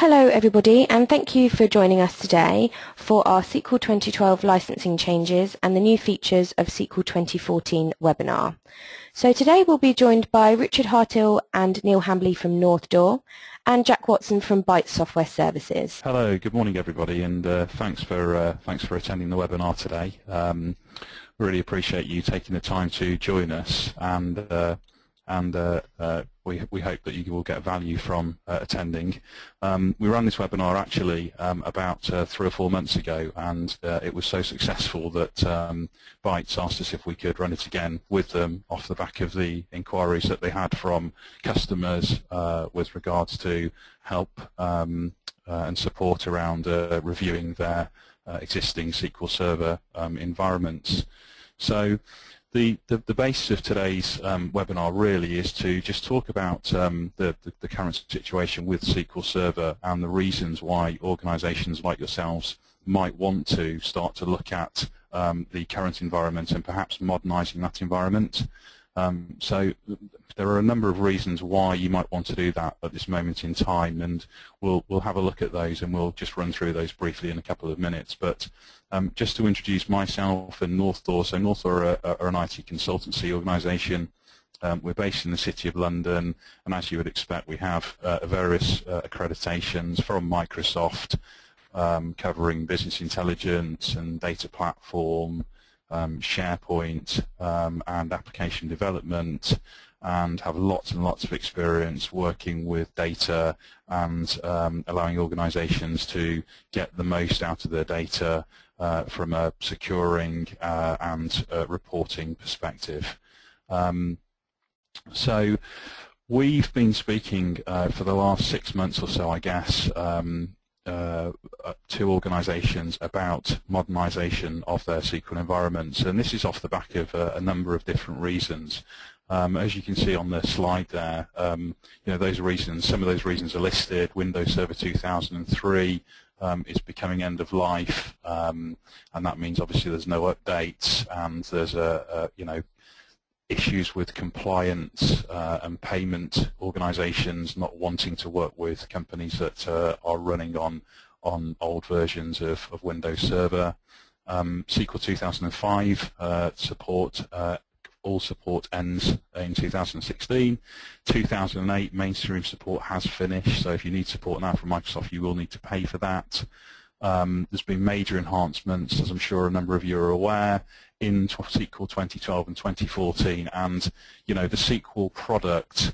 Hello everybody, and thank you for joining us today for our SQL 2012 licensing changes and the new features of SQL 2014 webinar. So today we'll be joined by Richard Hartill and Neil Hambley from North Door and Jack Watson from Byte Software Services. Hello, good morning everybody, and thanks for attending the webinar today. Really appreciate you taking the time to join us, and we hope that you will get value from attending. We ran this webinar actually about 3 or 4 months ago, and it was so successful that Bytes asked us if we could run it again with them off the back of the inquiries that they had from customers with regards to help and support around reviewing their existing SQL Server environments. So the basis of today's webinar really is to just talk about the current situation with SQL Server and the reasons why organizations like yourselves might want to start to look at the current environment and perhaps modernizing that environment. So there are a number of reasons why you might want to do that at this moment in time, and we'll have a look at those, and we'll just run through those briefly in a couple of minutes. But just to introduce myself and North Door. So North Door are an IT consultancy organisation. We're based in the City of London, and as you would expect, we have various accreditations from Microsoft covering business intelligence and data platform, SharePoint, and application development, and have lots and lots of experience working with data and allowing organizations to get the most out of their data from a securing and reporting perspective. So we've been speaking for the last 6 months or so, I guess, to organizations about modernization of their SQL environments, and this is off the back of a number of different reasons. As you can see on the slide there, those reasons, some of those reasons are listed. Windows Server 2003 is becoming end of life, and that means obviously there's no updates, and there's issues with compliance and payment organizations not wanting to work with companies that are running on old versions of Windows Server. SQL 2005 all support ends in 2016. 2008 mainstream support has finished, so if you need support now from Microsoft, you will need to pay for that. There's been major enhancements, as I'm sure a number of you are aware, in SQL 2012 and 2014, and the SQL product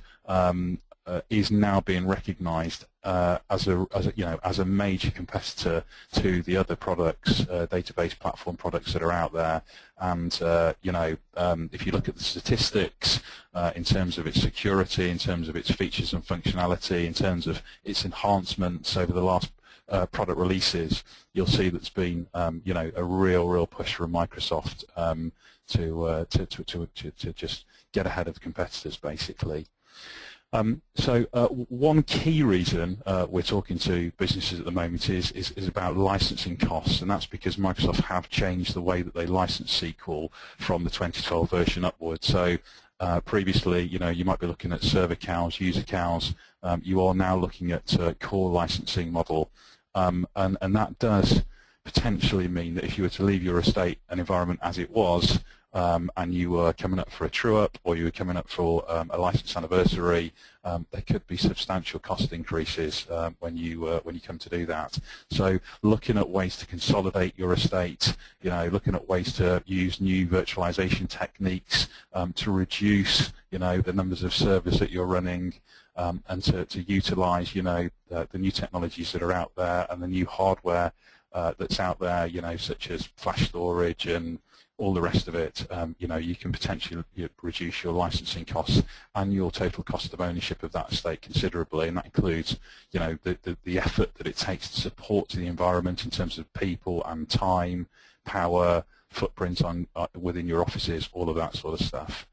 is now being recognised as a major competitor to the other products, database platform products that are out there. And if you look at the statistics in terms of its security, in terms of its features and functionality, in terms of its enhancements over the last product releases, you'll see that's been a real push from Microsoft to just get ahead of the competitors, basically. So one key reason we're talking to businesses at the moment is about licensing costs, and that's because Microsoft have changed the way that they license SQL from the 2012 version upwards. So previously, you might be looking at server cows, user cows. You are now looking at core licensing model, and that does potentially mean that if you were to leave your estate and environment as it was, and you were coming up for a true-up, or you were coming up for a license anniversary, there could be substantial cost increases when you come to do that. So looking at ways to consolidate your estate, looking at ways to use new virtualization techniques to reduce the numbers of servers that you're running, and to utilize the new technologies that are out there and the new hardware that's out there, such as flash storage and all the rest of it. You can potentially reduce your licensing costs and your total cost of ownership of that estate considerably, and that includes the effort that it takes to support the environment in terms of people and time, power, footprint within your offices, all of that sort of stuff.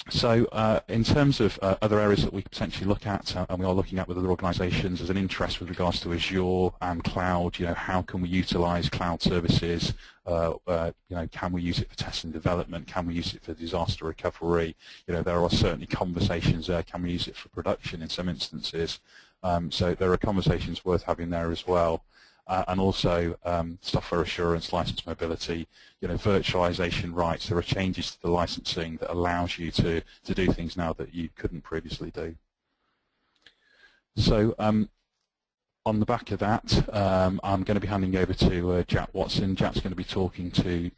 So in terms of other areas that we could potentially look at, and we are looking at with other organizations, there's an interest with regards to Azure and cloud. How can we utilize cloud services? Can we use it for test and development? Can we use it for disaster recovery? There are certainly conversations there. Can we use it for production in some instances? So there are conversations worth having there as well. And also software assurance, license mobility, virtualization rights. There are changes to the licensing that allows you to do things now that you couldn't previously do. So on the back of that, I'm going to be handing over to Jack Watson. Jack's going to be talking to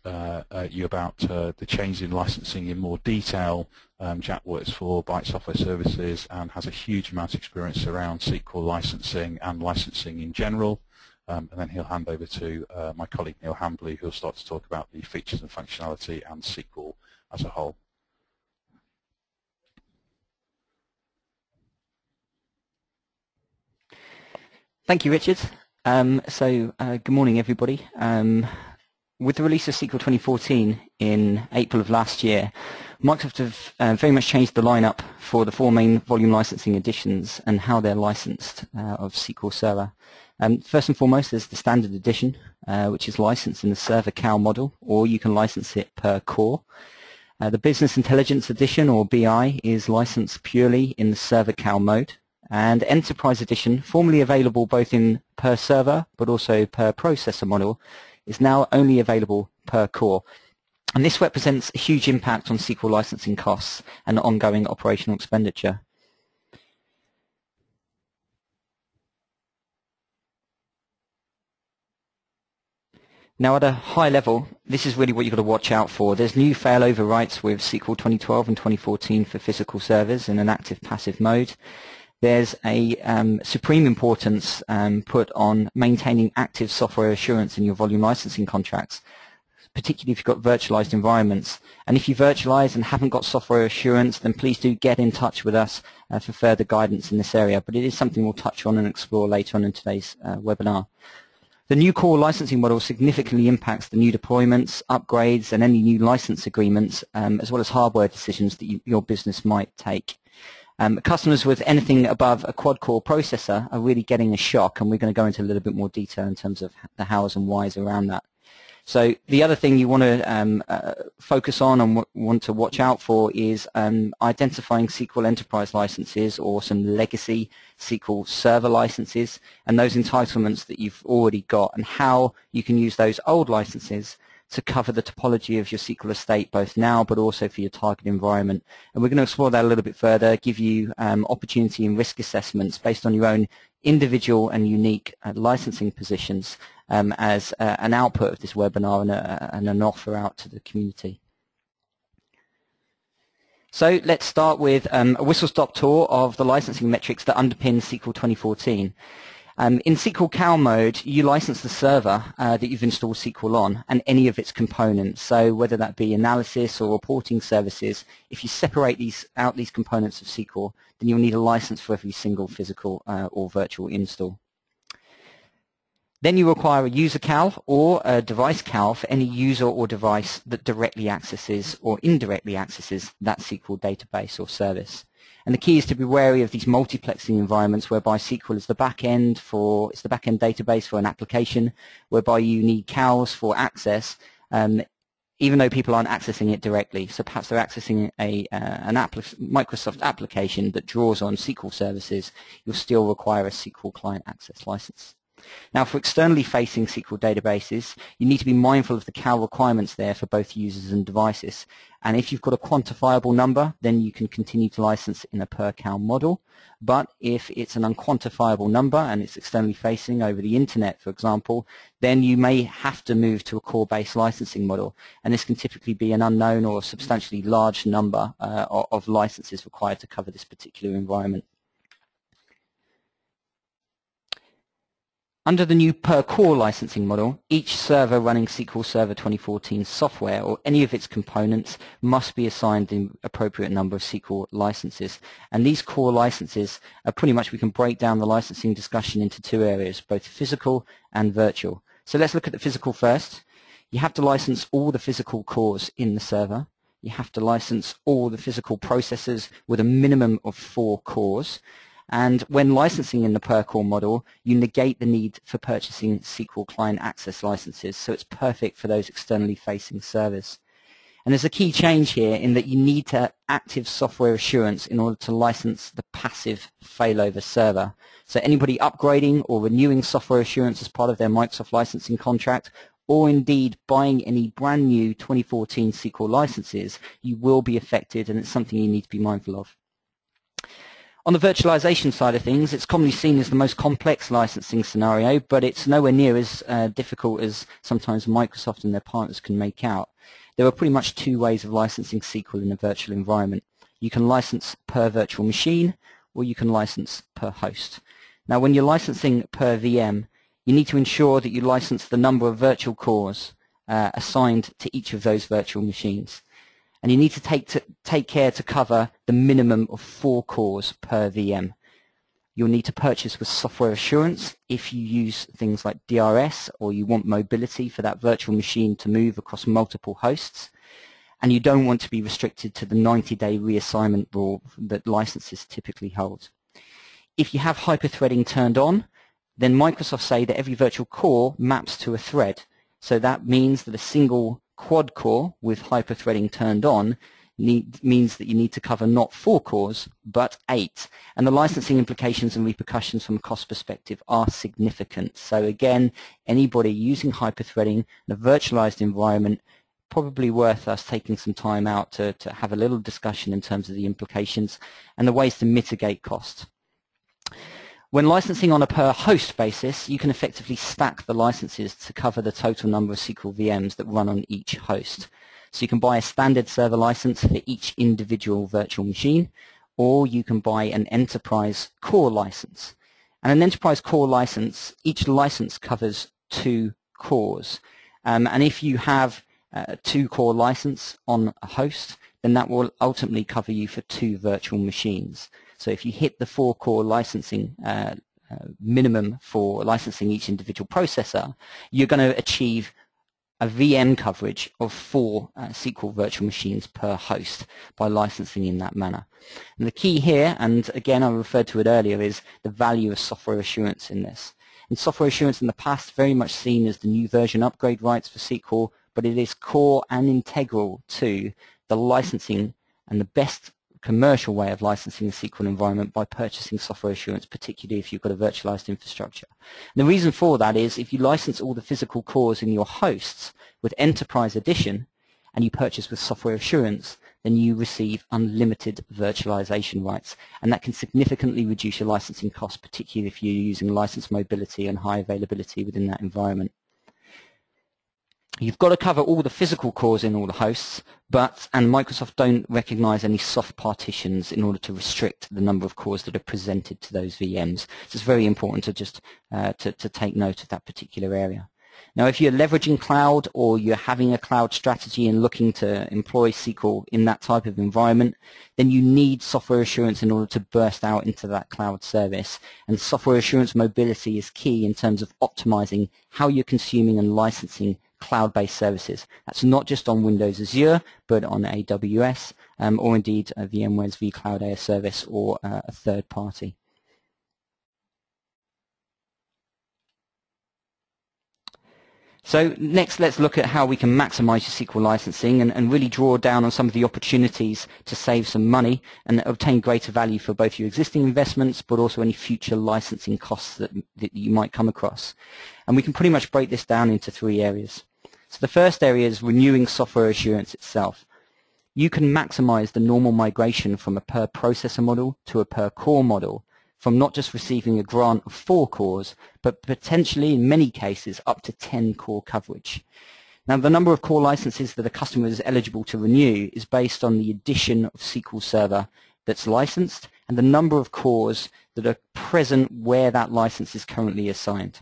you about the change in licensing in more detail. Jack works for Byte Software Services and has a huge amount of experience around SQL licensing and licensing in general. And then he'll hand over to my colleague Neil Hambley, who'll start to talk about the features and functionality and SQL as a whole. Thank you, Richard. Good morning, everybody. With the release of SQL 2014 in April of last year, Microsoft have very much changed the lineup for the 4 main volume licensing editions and how they're licensed of SQL Server. First and foremost, there's the standard edition, which is licensed in the server cow model, or you can license it per core. The Business Intelligence Edition, or BI, is licensed purely in the server cow mode. And Enterprise Edition, formerly available both in per server but also per processor model, is now only available per core. And this represents a huge impact on SQL licensing costs and ongoing operational expenditure. Now, at a high level, this is really what you've got to watch out for. There's new failover rights with SQL 2012 and 2014 for physical servers in an active-passive mode. There's a supreme importance put on maintaining active software assurance in your volume licensing contracts, particularly if you've got virtualized environments. And if you virtualize and haven't got software assurance, then please do get in touch with us for further guidance in this area. But it is something we'll touch on and explore later on in today's webinar. The new core licensing model significantly impacts the new deployments, upgrades, and any new license agreements, as well as hardware decisions that your business might take. Customers with anything above a quad-core processor are really getting a shock, and we're going to go into a little bit more detail in terms of the hows and whys around that. So the other thing you want to focus on and want to watch out for is identifying SQL Enterprise licenses or some legacy SQL Server licenses and those entitlements that you've already got, and how you can use those old licenses to cover the topology of your SQL estate both now but also for your target environment. And we're going to explore that a little bit further, give you opportunity and risk assessments based on your own individual and unique licensing positions as an output of this webinar and an offer out to the community. So let's start with a whistle-stop tour of the licensing metrics that underpin SQL 2014. In SQL cow mode, you license the server that you've installed SQL on and any of its components. So whether that be analysis or reporting services, if you separate these components of SQL, then you'll need a license for every single physical or virtual install. Then you require a user cal or a device cal for any user or device that directly accesses or indirectly accesses that SQL database or service. And the key is to be wary of these multiplexing environments whereby SQL is the back-end database for an application, whereby you need cals for access, even though people aren't accessing it directly. So perhaps they're accessing an Microsoft application that draws on SQL services. You'll still require a SQL client access license. Now, for externally facing SQL databases, you need to be mindful of the cal requirements there for both users and devices. And if you've got a quantifiable number, then you can continue to license in a per cal model. But if it's an unquantifiable number and it's externally facing over the internet, for example, then you may have to move to a core-based licensing model. And this can typically be an unknown or a substantially large number of licenses required to cover this particular environment. Under the new per-core licensing model, each server running SQL Server 2014 software or any of its components must be assigned the appropriate number of SQL licenses. And these core licenses are pretty much, we can break down the licensing discussion into 2 areas, both physical and virtual. So let's look at the physical first. You have to license all the physical cores in the server. You have to license all the physical processors with a minimum of 4 cores. And when licensing in the per-core model, you negate the need for purchasing SQL client access licenses, so it's perfect for those externally facing servers. And there's a key change here in that you need to active software assurance in order to license the passive failover server. So anybody upgrading or renewing software assurance as part of their Microsoft licensing contract, or indeed buying any brand new 2014 SQL licenses, you will be affected, and it's something you need to be mindful of. On the virtualization side of things, it's commonly seen as the most complex licensing scenario, but it's nowhere near as difficult as sometimes Microsoft and their partners can make out. There are pretty much two ways of licensing SQL in a virtual environment. You can license per virtual machine, or you can license per host. Now, when you're licensing per VM, you need to ensure that you license the number of virtual cores assigned to each of those virtual machines. And you need to take care to cover the minimum of 4 cores per VM. You'll need to purchase with software assurance if you use things like DRS, or you want mobility for that virtual machine to move across multiple hosts. And you don't want to be restricted to the 90-day reassignment rule that licenses typically hold. If you have hyperthreading turned on, then Microsoft say that every virtual core maps to a thread. So that means that a single quad core with hyperthreading turned on means that you need to cover not 4 cores, but 8. And the licensing implications and repercussions from a cost perspective are significant. So again, anybody using hyperthreading in a virtualized environment, probably worth us taking some time out to have a little discussion in terms of the implications and the ways to mitigate cost. When licensing on a per host basis, you can effectively stack the licenses to cover the total number of SQL VMs that run on each host. So you can buy a standard server license for each individual virtual machine, or you can buy an enterprise core license. And an enterprise core license, each license covers 2 cores. And if you have a 2-core license on a host, then that will ultimately cover you for 2 virtual machines. So if you hit the 4-core licensing minimum for licensing each individual processor, you're going to achieve a VM coverage of 4 SQL virtual machines per host by licensing in that manner. And the key here, and again I referred to it earlier, is the value of software assurance in this. And software assurance in the past very much seen as the new version upgrade rights for SQL, but it is core and integral to the licensing and the best commercial way of licensing a SQL environment by purchasing software assurance, particularly if you've got a virtualized infrastructure. And the reason for that is if you license all the physical cores in your hosts with Enterprise Edition and you purchase with software assurance, then you receive unlimited virtualization rights, and that can significantly reduce your licensing costs, particularly if you're using license mobility and high availability within that environment. You've got to cover all the physical cores in all the hosts, and Microsoft don't recognize any soft partitions in order to restrict the number of cores that are presented to those VMs. So it's very important to just to take note of that particular area. Now, if you're leveraging cloud or you're having a cloud strategy and looking to employ SQL in that type of environment, then you need software assurance in order to burst out into that cloud service. And software assurance mobility is key in terms of optimizing how you're consuming and licensing cloud-based services. That's not just on Windows Azure, but on AWS, or indeed VMware's vCloud AS service or a third party. So next, let's look at how we can maximize your SQL licensing and really draw down on some of the opportunities to save some money and obtain greater value for both your existing investments, but also any future licensing costs that you might come across. And we can pretty much break this down into 3 areas. So the first area is renewing software assurance itself. You can maximize the normal migration from a per processor model to a per core model, from not just receiving a grant of 4 cores, but potentially in many cases up to 10 core coverage. Now, the number of core licenses that a customer is eligible to renew is based on the addition of SQL Server that's licensed and the number of cores that are present where that license is currently assigned.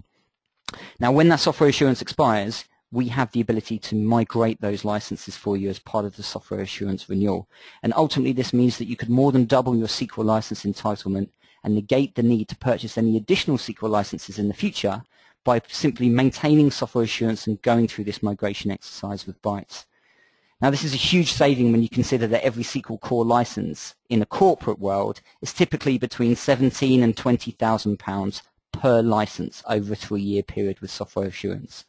Now, when that software assurance expires, we have the ability to migrate those licenses for you as part of the software assurance renewal. And ultimately, this means that you could more than double your SQL license entitlement and negate the need to purchase any additional SQL licenses in the future by simply maintaining software assurance and going through this migration exercise with Bytes. Now, this is a huge saving when you consider that every SQL core license in the corporate world is typically between £17,000 and £20,000 per license over a 3-year period with software assurance.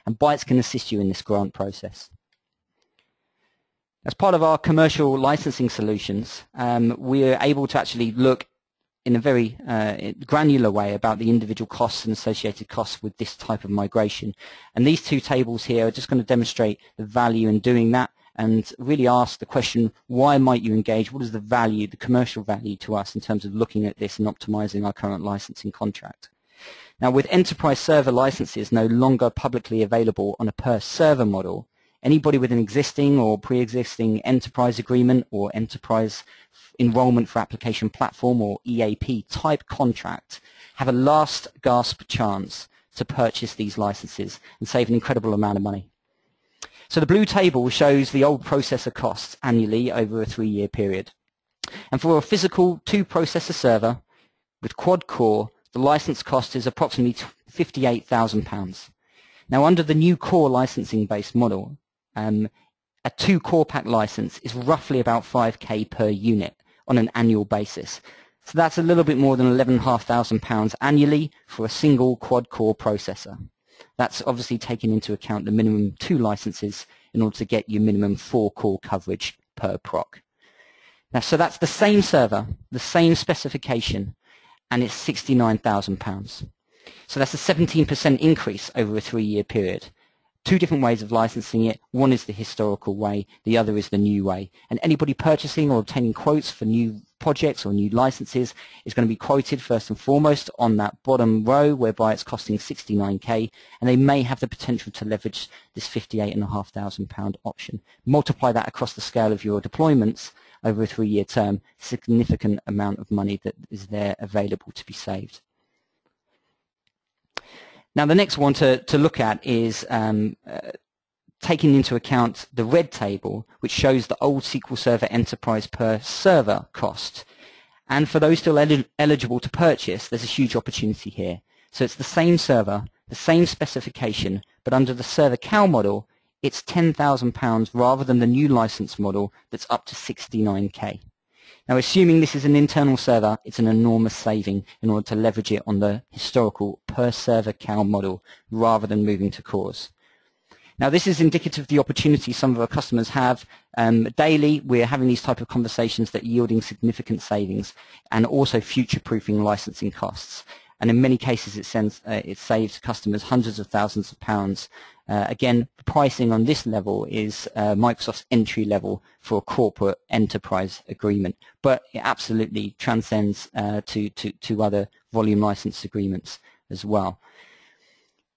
And Bytes can assist you in this grant process. As part of our commercial licensing solutions, we are able to actually look in a very granular way about the individual costs and associated costs with this type of migration. And these two tables here are just going to demonstrate the value in doing that and really ask the question, why might you engage? What is the value, the commercial value to us in terms of looking at this and optimizing our current licensing contract? Now, with enterprise server licenses no longer publicly available on a per server model, anybody with an existing or pre-existing enterprise agreement or enterprise enrollment for application platform or EAP type contract have a last gasp chance to purchase these licenses and save an incredible amount of money. So the blue table shows the old processor costs annually over a 3-year period. And for a physical 2-processor server with quad core, the license cost is approximately £58,000. Now, under the new core licensing-based model, a 2-core pack license is roughly about £5,000 per unit on an annual basis. So that's a little bit more than £11,500 annually for a single quad-core processor. That's obviously taking into account the minimum 2 licenses in order to get your minimum 4-core coverage per proc. Now, so that's the same server, the same specification, and it's £69,000. So that's a 17% increase over a 3-year period. 2 different ways of licensing it. One is the historical way, the other is the new way. And anybody purchasing or obtaining quotes for new projects or new licenses is going to be quoted first and foremost on that bottom row, whereby it's costing £69,000, and they may have the potential to leverage this £58,500 option. Multiply that across the scale of your deployments over a 3-year term, significant amount of money that is there available to be saved. Now, the next one to look at is taking into account the red table, which shows the old SQL Server Enterprise per server cost. And for those still eligible to purchase, there's a huge opportunity here. So it's the same server, the same specification, but under the server cow model, it's £10,000 rather than the new license model that's up to £69,000. Now, assuming this is an internal server, it's an enormous saving in order to leverage it on the historical per server cow model rather than moving to cores. Now, this is indicative of the opportunity some of our customers have. Daily, we're having these type of conversations that are yielding significant savings and also future-proofing licensing costs. And in many cases, it saves customers hundreds of thousands of pounds. Again, pricing on this level is Microsoft's entry level for a corporate enterprise agreement, but it absolutely transcends to other volume license agreements as well.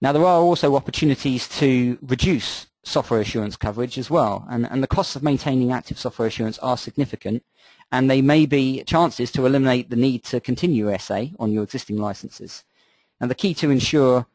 Now, there are also opportunities to reduce software assurance coverage as well, and the costs of maintaining active software assurance are significant, and they may be chances to eliminate the need to continue SA on your existing licenses. Now, the key to ensure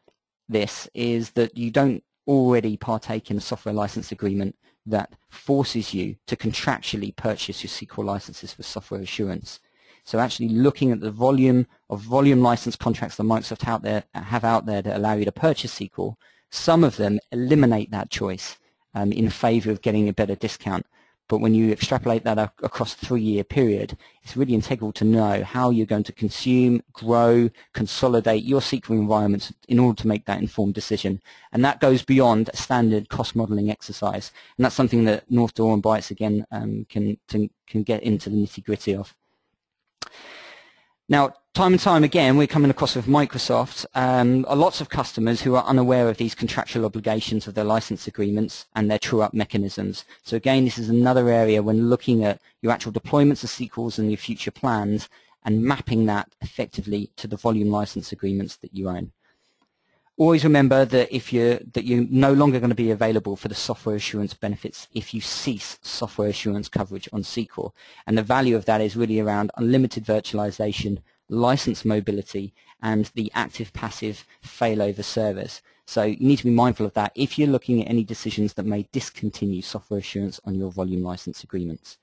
this is that you don't already partake in a software license agreement that forces you to contractually purchase your SQL licenses for software assurance. So actually looking at the volume license contracts that Microsoft have out there that allow you to purchase SQL, some of them eliminate that choice in favor of getting a better discount. But when you extrapolate that across a 3-year period, it's really integral to know how you're going to consume, grow, consolidate your SQL environments in order to make that informed decision. And that goes beyond a standard cost modeling exercise. And that's something that North Door and Bytes, again, can get into the nitty-gritty of. Now, time and time again, we're coming across with Microsoft lots of customers who are unaware of these contractual obligations of their license agreements and their true-up mechanisms. So again, this is another area when looking at your actual deployments of SQLs and your future plans and mapping that effectively to the volume license agreements that you own. Always remember that you're no longer going to be available for the software assurance benefits if you cease software assurance coverage on SQL. And the value of that is really around unlimited virtualization, license mobility, and the active-passive failover service. So you need to be mindful of that if you're looking at any decisions that may discontinue software assurance on your volume license agreements.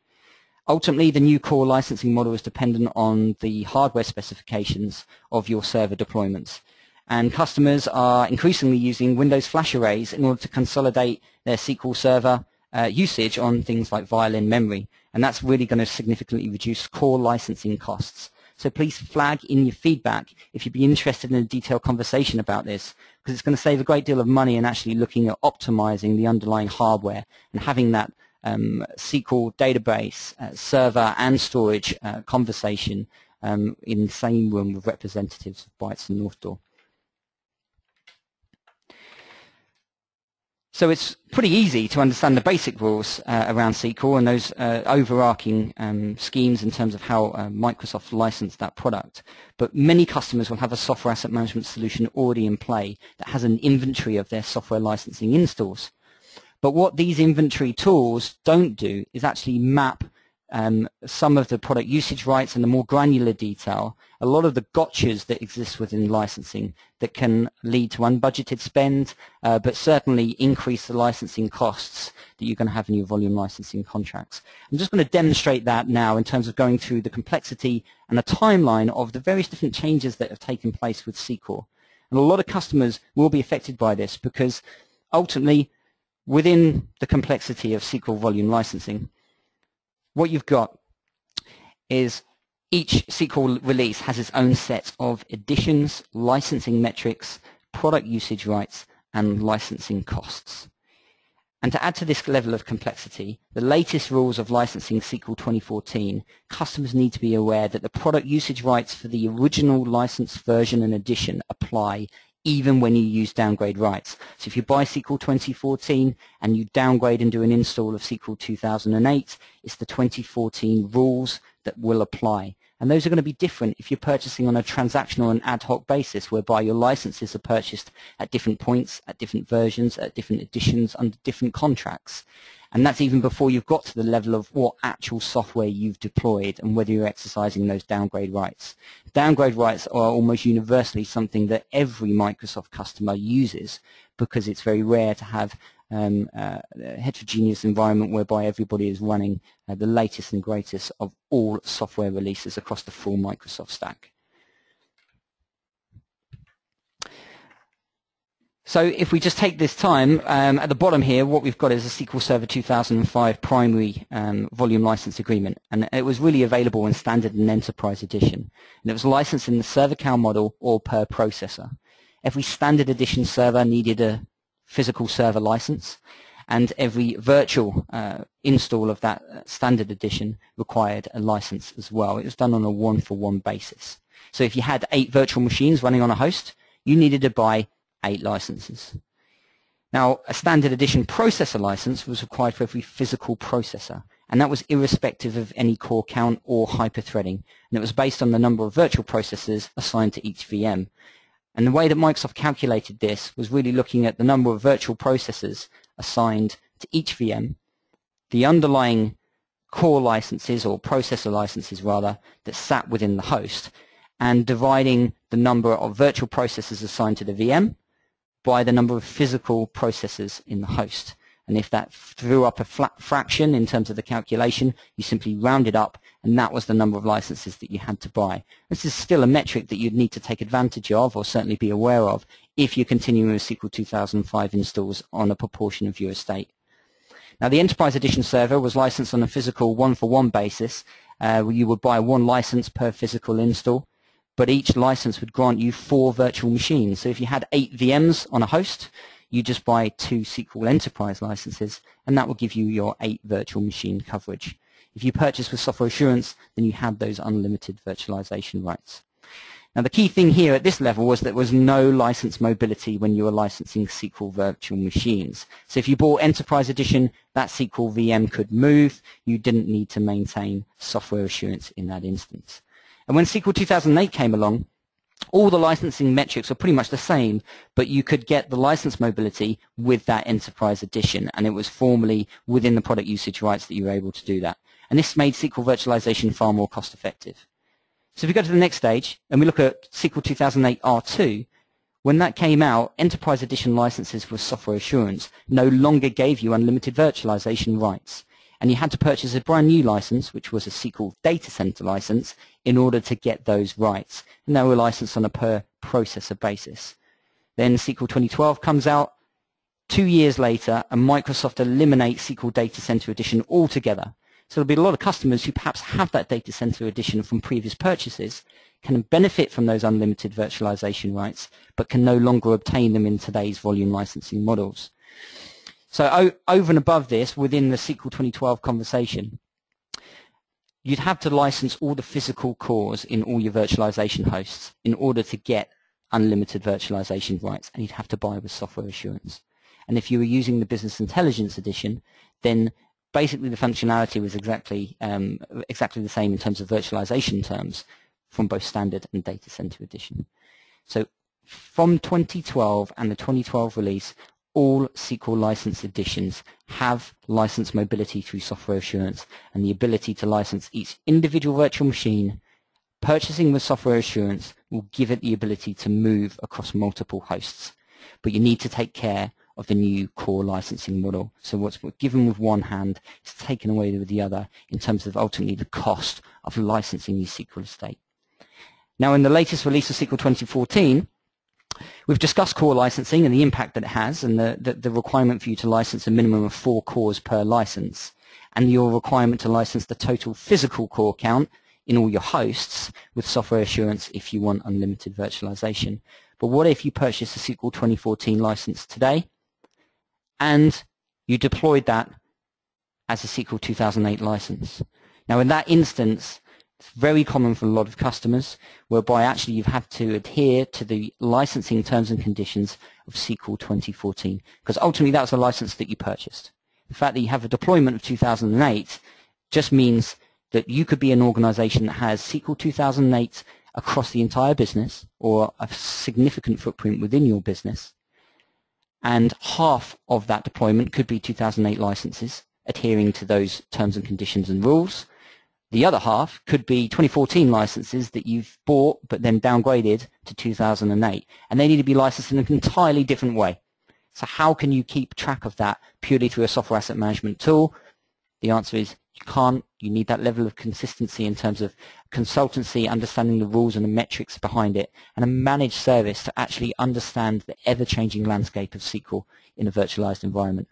Ultimately, the new core licensing model is dependent on the hardware specifications of your server deployments. And customers are increasingly using Windows flash arrays in order to consolidate their SQL Server usage on things like Violin memory. And that's really going to significantly reduce core licensing costs. So please flag in your feedback if you'd be interested in a detailed conversation about this, because it's going to save a great deal of money in actually looking at optimizing the underlying hardware and having that SQL database, server and storage conversation in the same room with representatives of Bytes and North Door. So it's pretty easy to understand the basic rules around SQL and those overarching schemes in terms of how Microsoft licensed that product. But many customers will have a software asset management solution already in play that has an inventory of their software licensing installs. But what these inventory tools don't do is actually map some of the product usage rights and the more granular detail, a lot of the gotchas that exist within licensing that can lead to unbudgeted spend, but certainly increase the licensing costs that you're going to have in your volume licensing contracts. I'm just going to demonstrate that now in terms of going through the complexity and a timeline of the various different changes that have taken place with SQL. And a lot of customers will be affected by this because ultimately, within the complexity of SQL volume licensing, what you've got is each SQL release has its own set of additions, licensing metrics, product usage rights, and licensing costs. And to add to this level of complexity, the latest rules of licensing SQL 2014, customers need to be aware that the product usage rights for the original license version and edition apply even when you use downgrade rights. So if you buy SQL 2014 and you downgrade and do an install of SQL 2008, it's the 2014 rules that will apply. And those are going to be different if you're purchasing on a transactional and ad hoc basis, whereby your licenses are purchased at different points, at different versions, at different editions, under different contracts. And that's even before you've got to the level of what actual software you've deployed and whether you're exercising those downgrade rights. Downgrade rights are almost universally something that every Microsoft customer uses because it's very rare to have a heterogeneous environment whereby everybody is running the latest and greatest of all software releases across the full Microsoft stack. So if we just take this time, at the bottom here, what we've got is a SQL Server 2005 primary volume license agreement. And it was really available in Standard and Enterprise Edition. And it was licensed in the server count model or per processor. Every Standard Edition server needed a physical server license. And every virtual install of that Standard Edition required a license as well. It was done on a one-for-one basis. So if you had 8 virtual machines running on a host, you needed to buy 8 licenses. Now, a Standard Edition processor license was required for every physical processor, and that was irrespective of any core count or hyperthreading, and it was based on the number of virtual processors assigned to each VM. And the way that Microsoft calculated this was really looking at the number of virtual processors assigned to each VM, the underlying core licenses, or processor licenses rather, that sat within the host, and dividing the number of virtual processors assigned to the VM by the number of physical processors in the host. And if that threw up a flat fraction in terms of the calculation, you simply rounded up, and that was the number of licenses that you had to buy. This is still a metric that you'd need to take advantage of, or certainly be aware of, if you're continuing with SQL 2005 installs on a proportion of your estate. Now, the Enterprise Edition server was licensed on a physical one-for-one basis, where you would buy 1 license per physical install, but each license would grant you 4 virtual machines. So if you had 8 VMs on a host, you just buy 2 SQL Enterprise licenses, and that will give you your 8 virtual machine coverage. If you purchase with software assurance, then you had those unlimited virtualization rights. Now, the key thing here at this level was that there was no license mobility when you were licensing SQL virtual machines. So if you bought Enterprise Edition, that SQL VM could move. You didn't need to maintain software assurance in that instance. And when SQL 2008 came along, all the licensing metrics were pretty much the same, but you could get the license mobility with that Enterprise Edition, and it was formally within the product usage rights that you were able to do that. And this made SQL virtualization far more cost effective. So if we go to the next stage and we look at SQL 2008 R2, when that came out, Enterprise Edition licenses for software assurance no longer gave you unlimited virtualization rights. And you had to purchase a brand new license, which was a SQL Data Center license, in order to get those rights. And they were licensed on a per processor basis. Then SQL 2012 comes out. 2 years later, and Microsoft eliminates SQL Data Center Edition altogether. So there'll be a lot of customers who perhaps have that Data Center Edition from previous purchases, can benefit from those unlimited virtualization rights, but can no longer obtain them in today's volume licensing models. So over and above this, within the SQL 2012 conversation, you'd have to license all the physical cores in all your virtualization hosts in order to get unlimited virtualization rights, and you'd have to buy with software assurance. And if you were using the Business Intelligence Edition, then basically the functionality was exactly the same in terms of virtualization terms from both Standard and Data Center Edition. So from 2012 and the 2012 release, all SQL license editions have license mobility through software assurance and the ability to license each individual virtual machine. Purchasing with software assurance will give it the ability to move across multiple hosts. But you need to take care of the new core licensing model. So what's given with one hand is taken away with the other in terms of ultimately the cost of licensing your SQL estate. Now in the latest release of SQL 2014, we've discussed core licensing and the impact that it has, and the requirement for you to license a minimum of 4 cores per license, and your requirement to license the total physical core count in all your hosts with software assurance if you want unlimited virtualization. But what if you purchase a SQL 2014 license today and you deployed that as a SQL 2008 license? Now in that instance, it's very common for a lot of customers whereby actually you've had to adhere to the licensing terms and conditions of SQL 2014, because ultimately that's a license that you purchased. The fact that you have a deployment of 2008 just means that you could be an organization that has SQL 2008 across the entire business or a significant footprint within your business, and half of that deployment could be 2008 licenses adhering to those terms and conditions and rules. The other half could be 2014 licenses that you've bought but then downgraded to 2008, and they need to be licensed in an entirely different way. So how can you keep track of that purely through a software asset management tool? The answer is you can't. You need that level of consistency in terms of consultancy, understanding the rules and the metrics behind it, and a managed service to actually understand the ever-changing landscape of SQL in a virtualized environment.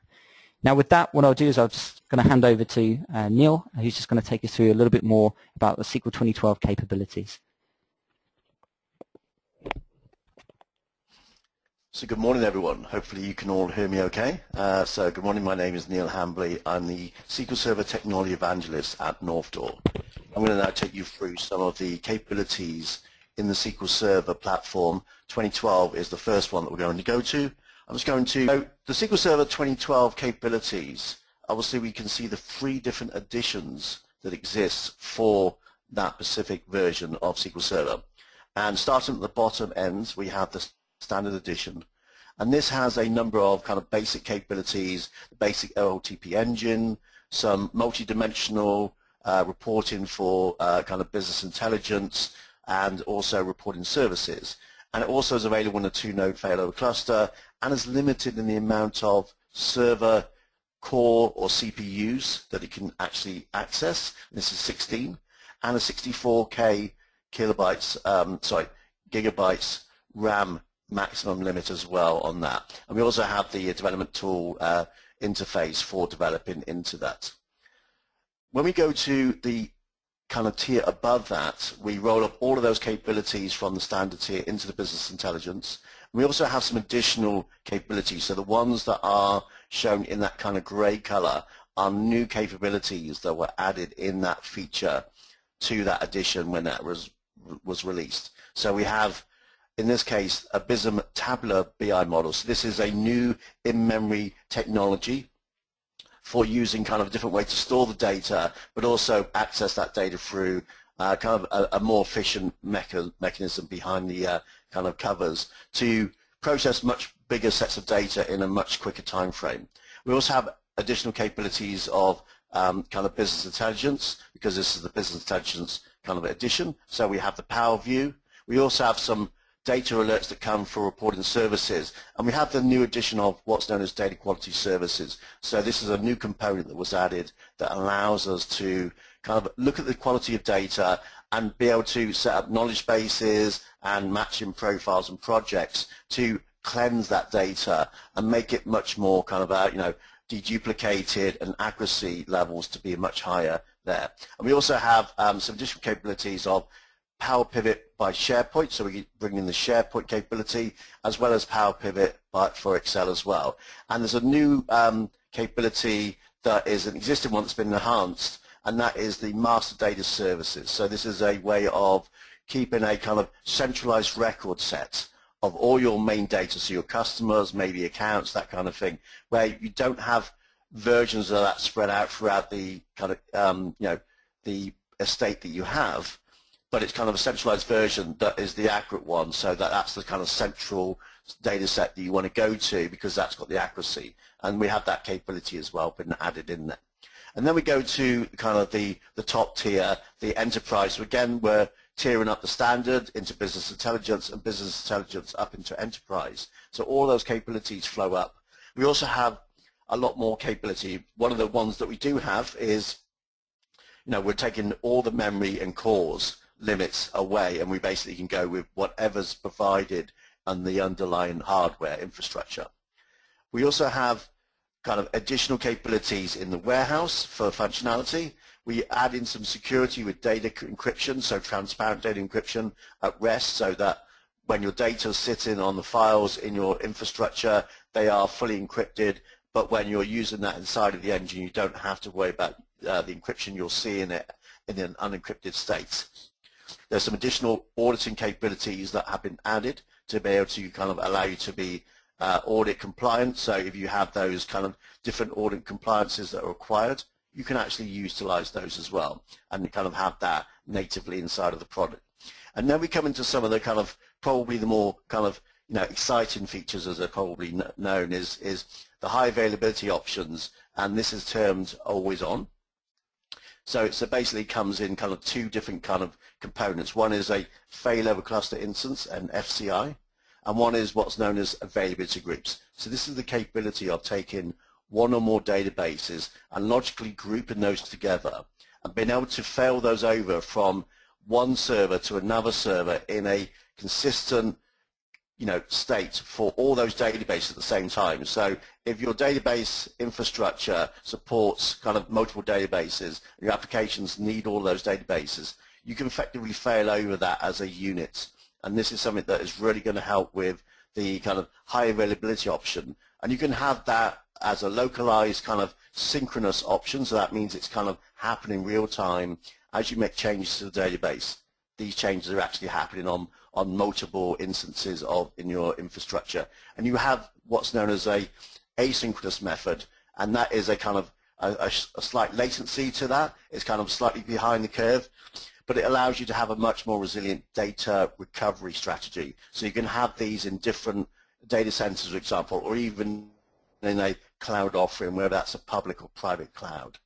Now with that, what I'll do is I'm just going to hand over to Neil, who's just going to take us through a little bit more about the SQL 2012 capabilities. So good morning, everyone. Hopefully you can all hear me okay. So good morning, my name is Neil Hambley. I'm the SQL Server Technology Evangelist at North Door. I'm going to now take you through some of the capabilities in the SQL Server platform. 2012 is the first one that we're going to go to. I'm just going to, so the SQL Server 2012 capabilities, obviously we can see the 3 different editions that exist for that specific version of SQL Server. And starting at the bottom ends, we have the standard edition. And this has a number of kind of basic capabilities, the basic OLTP engine, some multi-dimensional reporting for kind of business intelligence, and also reporting services. And it also is available in a 2-node failover cluster and is limited in the amount of server core or CPUs that it can actually access. This is 16, and a 64K gigabytes RAM maximum limit as well on that. And we also have the development tool interface for developing into that. When we go to the kind of tier above that, we roll up all of those capabilities from the standard tier into the business intelligence. We also have some additional capabilities. So the ones that are shown in that kind of gray color are new capabilities that were added in that feature to that edition when that was released. So we have, in this case, a BISM tabular BI model. So this is a new in-memory technology for using kind of a different way to store the data, but also access that data through kind of a more efficient mechanism behind the kind of covers to process much bigger sets of data in a much quicker time frame. We also have additional capabilities of kind of business intelligence, because this is the business intelligence kind of edition. So we have the Power View. We also have some data alerts that come for reporting services, and we have the new addition of what's known as data quality services. So this is a new component that was added that allows us to kind of look at the quality of data and be able to set up knowledge bases and matching profiles and projects to cleanse that data and make it much more kind of deduplicated, and accuracy levels to be much higher there. And we also have some additional capabilities of Power Pivot by SharePoint, so we bring in the SharePoint capability, as well as Power Pivot for Excel as well. And there's a new capability that is an existing one that's been enhanced, and that is the master data services. So this is a way of keeping a kind of centralized record set of all your main data, so your customers, maybe accounts, that kind of thing, where you don't have versions of that spread out throughout the kind of the estate that you have, but it's kind of a centralized version that is the accurate one, so that's the kind of central data set that you want to go to because that's got the accuracy, and we have that capability as well been added in there. And then we go to kind of the top tier, the enterprise. So again, we're tiering up the standard into business intelligence and business intelligence up into enterprise. So all those capabilities flow up. We also have a lot more capability. One of the ones that we do have is, we're taking all the memory and cores limits away, and we basically can go with whatever's provided on the underlying hardware infrastructure. We also have kind of additional capabilities in the warehouse for functionality. We add in some security with data encryption, so transparent data encryption at rest, so that when your data is sitting on the files in your infrastructure, they are fully encrypted, but when you're using that inside of the engine, you don't have to worry about the encryption. You'll see in it in an unencrypted state. There's some additional auditing capabilities that have been added to be able to kind of allow you to be audit compliant. So if you have those kind of different audit compliances that are required, you can actually utilize those as well and kind of have that natively inside of the product. And then we come into some of the kind of probably the more kind of exciting features, as they're probably known, is the high availability options, and this is termed always on. So it basically comes in kind of two different kind of components. One is a failover cluster instance, an FCI, and one is what's known as availability groups. So this is the capability of taking one or more databases and logically grouping those together and being able to fail those over from one server to another server in a consistent state for all those databases at the same time. So if your database infrastructure supports kind of multiple databases, your applications need all those databases, you can effectively fail over that as a unit. And this is something that is really going to help with the kind of high availability option. And you can have that as a localized kind of synchronous option, so that means it's kind of happening real time as you make changes to the database. These changes are actually happening on multiple instances in your infrastructure. And you have what's known as a asynchronous method, and that is a kind of a slight latency to that. It's kind of slightly behind the curve, but it allows you to have a much more resilient data recovery strategy. So you can have these in different data centers, for example, or even in a cloud offering, whether that's a public or private cloud.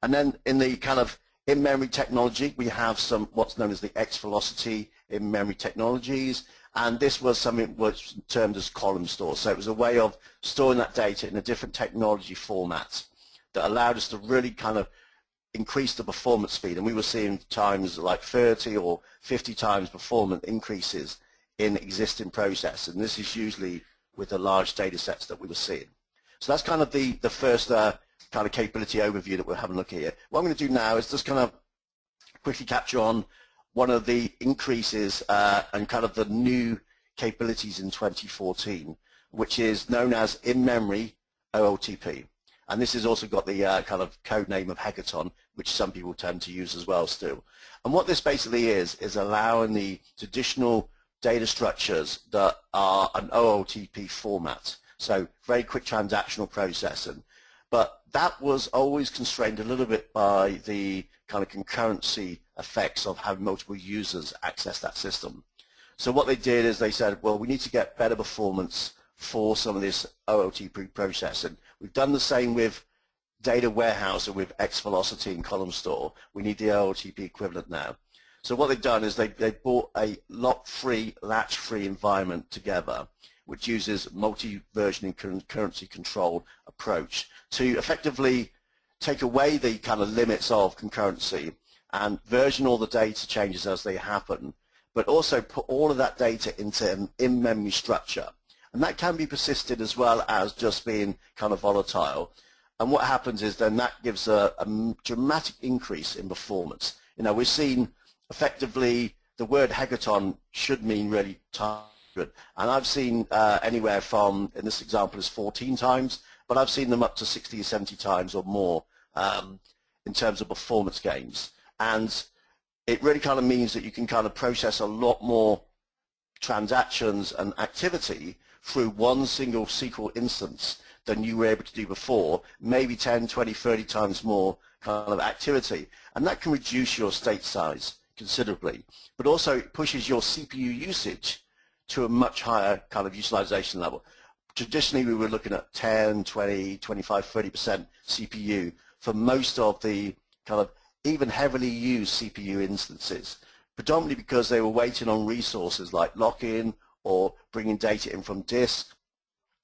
And then in the kind of in-memory technology, we have some what's known as the X-velocity in-memory technologies, and this was something was termed as column store. So it was a way of storing that data in a different technology format that allowed us to really kind of increase the performance speed, and we were seeing times like 30 or 50 times performance increases in existing process, and this is usually with the large data sets that we were seeing. So that's kind of the first kind of capability overview that we're having a look at here. What I'm going to do now is just kind of quickly capture on one of the increases and kind of the new capabilities in 2014, which is known as in-memory OLTP. And this has also got the kind of code name of Hackathon, which some people tend to use as well still. And what this basically is allowing the traditional data structures that are an OLTP format, so very quick transactional processing. But that was always constrained a little bit by the kind of concurrency effects of having multiple users access that system. So what they did is they said, well, we need to get better performance for some of this OLTP processing. We've done the same with data warehouse and with X-velocity and column store. We need the OLTP equivalent now. So what they've done is they brought a lock-free, latch-free environment together, which uses multi-versioning concurrency control approach to effectively take away the kind of limits of concurrency and version all the data changes as they happen, but also put all of that data into an in-memory structure. And that can be persisted as well as just being kind of volatile. And what happens is then that gives a dramatic increase in performance. We've seen effectively the word hackathon should mean really target. And I've seen anywhere from, in this example is 14 times, but I've seen them up to 60 or 70 times or more in terms of performance gains. And it really kind of means that you can kind of process a lot more transactions and activity through one single SQL instance than you were able to do before, maybe 10, 20, 30 times more kind of activity. And that can reduce your state size considerably, but also it pushes your CPU usage to a much higher kind of utilization level. Traditionally, we were looking at 10, 20, 25, 30% CPU for most of the kind of even heavily used CPU instances, predominantly because they were waiting on resources like lock-in or bringing data in from disk,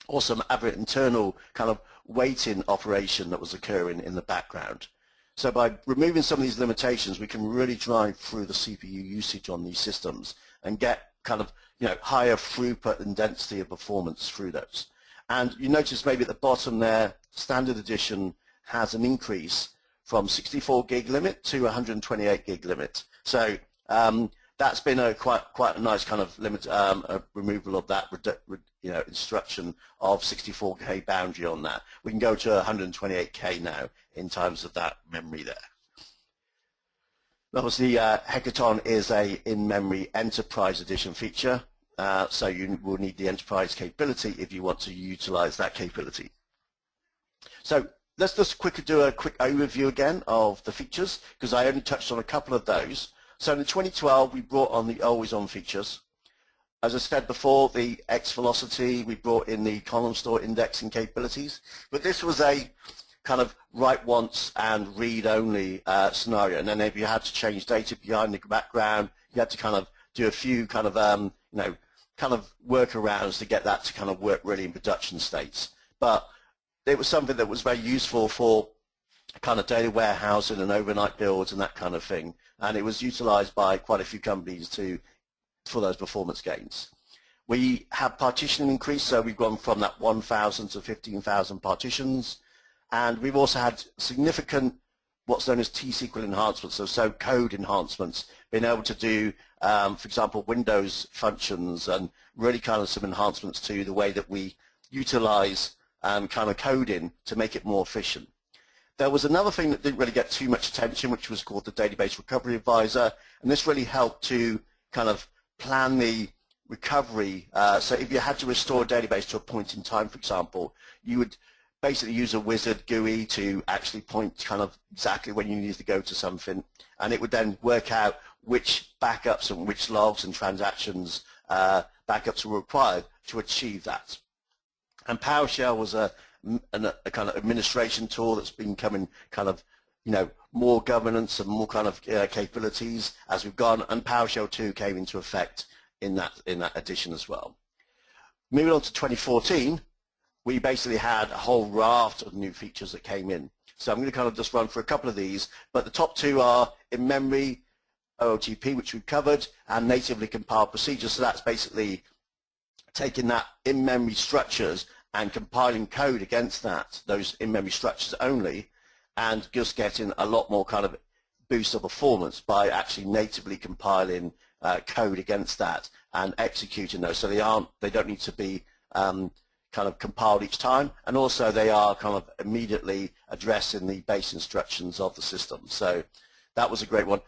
or some other internal kind of waiting operation that was occurring in the background. So by removing some of these limitations, we can really drive through the CPU usage on these systems and get kind of, you know, higher throughput and density of performance through those. And you notice maybe at the bottom there, Standard Edition has an increase from 64 gig limit to 128 gig limit. So that's been a quite a nice kind of limit, a removal of that instruction of 64K boundary on that. We can go to 128K now in terms of that memory there. Obviously, Hackathon is a in-memory enterprise edition feature, so you will need the enterprise capability if you want to utilize that capability. So let's just quickly do a quick overview again of the features, because I only touched on a couple of those. So in 2012, we brought on the always-on features. As I said before, the X velocity, we brought in the column store indexing capabilities, but this was a kind of write once and read only scenario. And then if you had to change data behind the background, you had to kind of do a few kind of workarounds to get that to kind of work really in production states. But it was something that was very useful for kind of data warehousing and overnight builds and that kind of thing. And it was utilized by quite a few companies for those performance gains. We have partitioning increase, so we've gone from that 1,000 to 15,000 partitions. And we've also had significant what's known as T-SQL enhancements, so code enhancements, being able to do, for example, Windows functions, and really kind of some enhancements to the way that we utilize kind of coding to make it more efficient. There was another thing that didn't really get too much attention, which was called the Database Recovery Advisor, and this really helped to kind of plan the recovery. So if you had to restore a database to a point in time, for example, you would basically use a wizard GUI to actually point kind of exactly when you needed to go to something, and it would then work out which backups and which logs and transactions backups were required to achieve that. And PowerShell was a kind of administration tool that's been coming kind of, more governance and more kind of capabilities as we've gone, and PowerShell 2 came into effect in that edition as well. Moving on to 2014, we basically had a whole raft of new features that came in. So I'm going to kind of just run through a couple of these, but the top two are in-memory OLTP, which we've covered, and natively compiled procedures. So that's basically taking that in-memory structures and compiling code against those in-memory structures only, and just getting a lot more kind of boost of performance by actually natively compiling code against that and executing those. So they don't need to be kind of compiled each time, and also they are kind of immediately addressing the base instructions of the system. So that was a great one.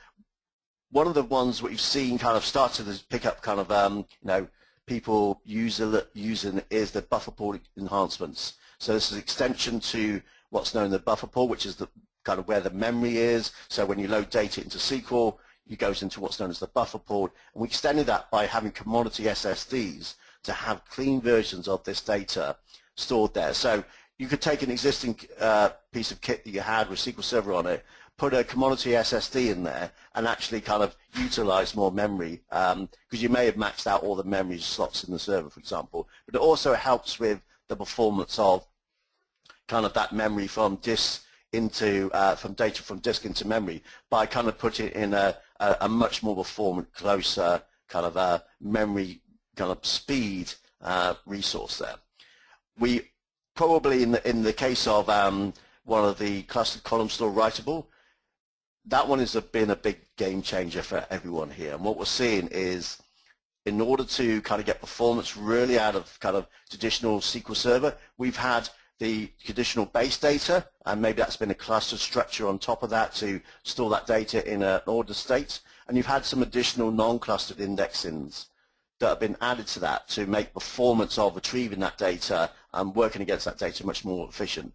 One of the ones we've seen kind of started to pick up kind of people using is the buffer pool enhancements. So this is an extension to what's known as the buffer pool, which is the kind of where the memory is. So when you load data into SQL, it goes into what's known as the buffer pool, and we extended that by having commodity SSDs to have clean versions of this data stored there. So you could take an existing piece of kit that you had with SQL Server on it, put a commodity SSD in there, and actually kind of utilize more memory, because you may have maxed out all the memory slots in the server, for example. But it also helps with the performance of kind of that memory from disk into from data from disk into memory by kind of putting it in a much more performant, closer kind of memory kind of speed resource there. We probably in the case of one of the clustered column store writable, that one has been a big game changer for everyone here. And what we're seeing is, in order to kind of get performance really out of kind of traditional SQL Server, we've had the traditional base data, and maybe that's been a clustered structure on top of that to store that data in an ordered state, and you've had some additional non-clustered indexings that have been added to that to make performance of retrieving that data and working against that data much more efficient.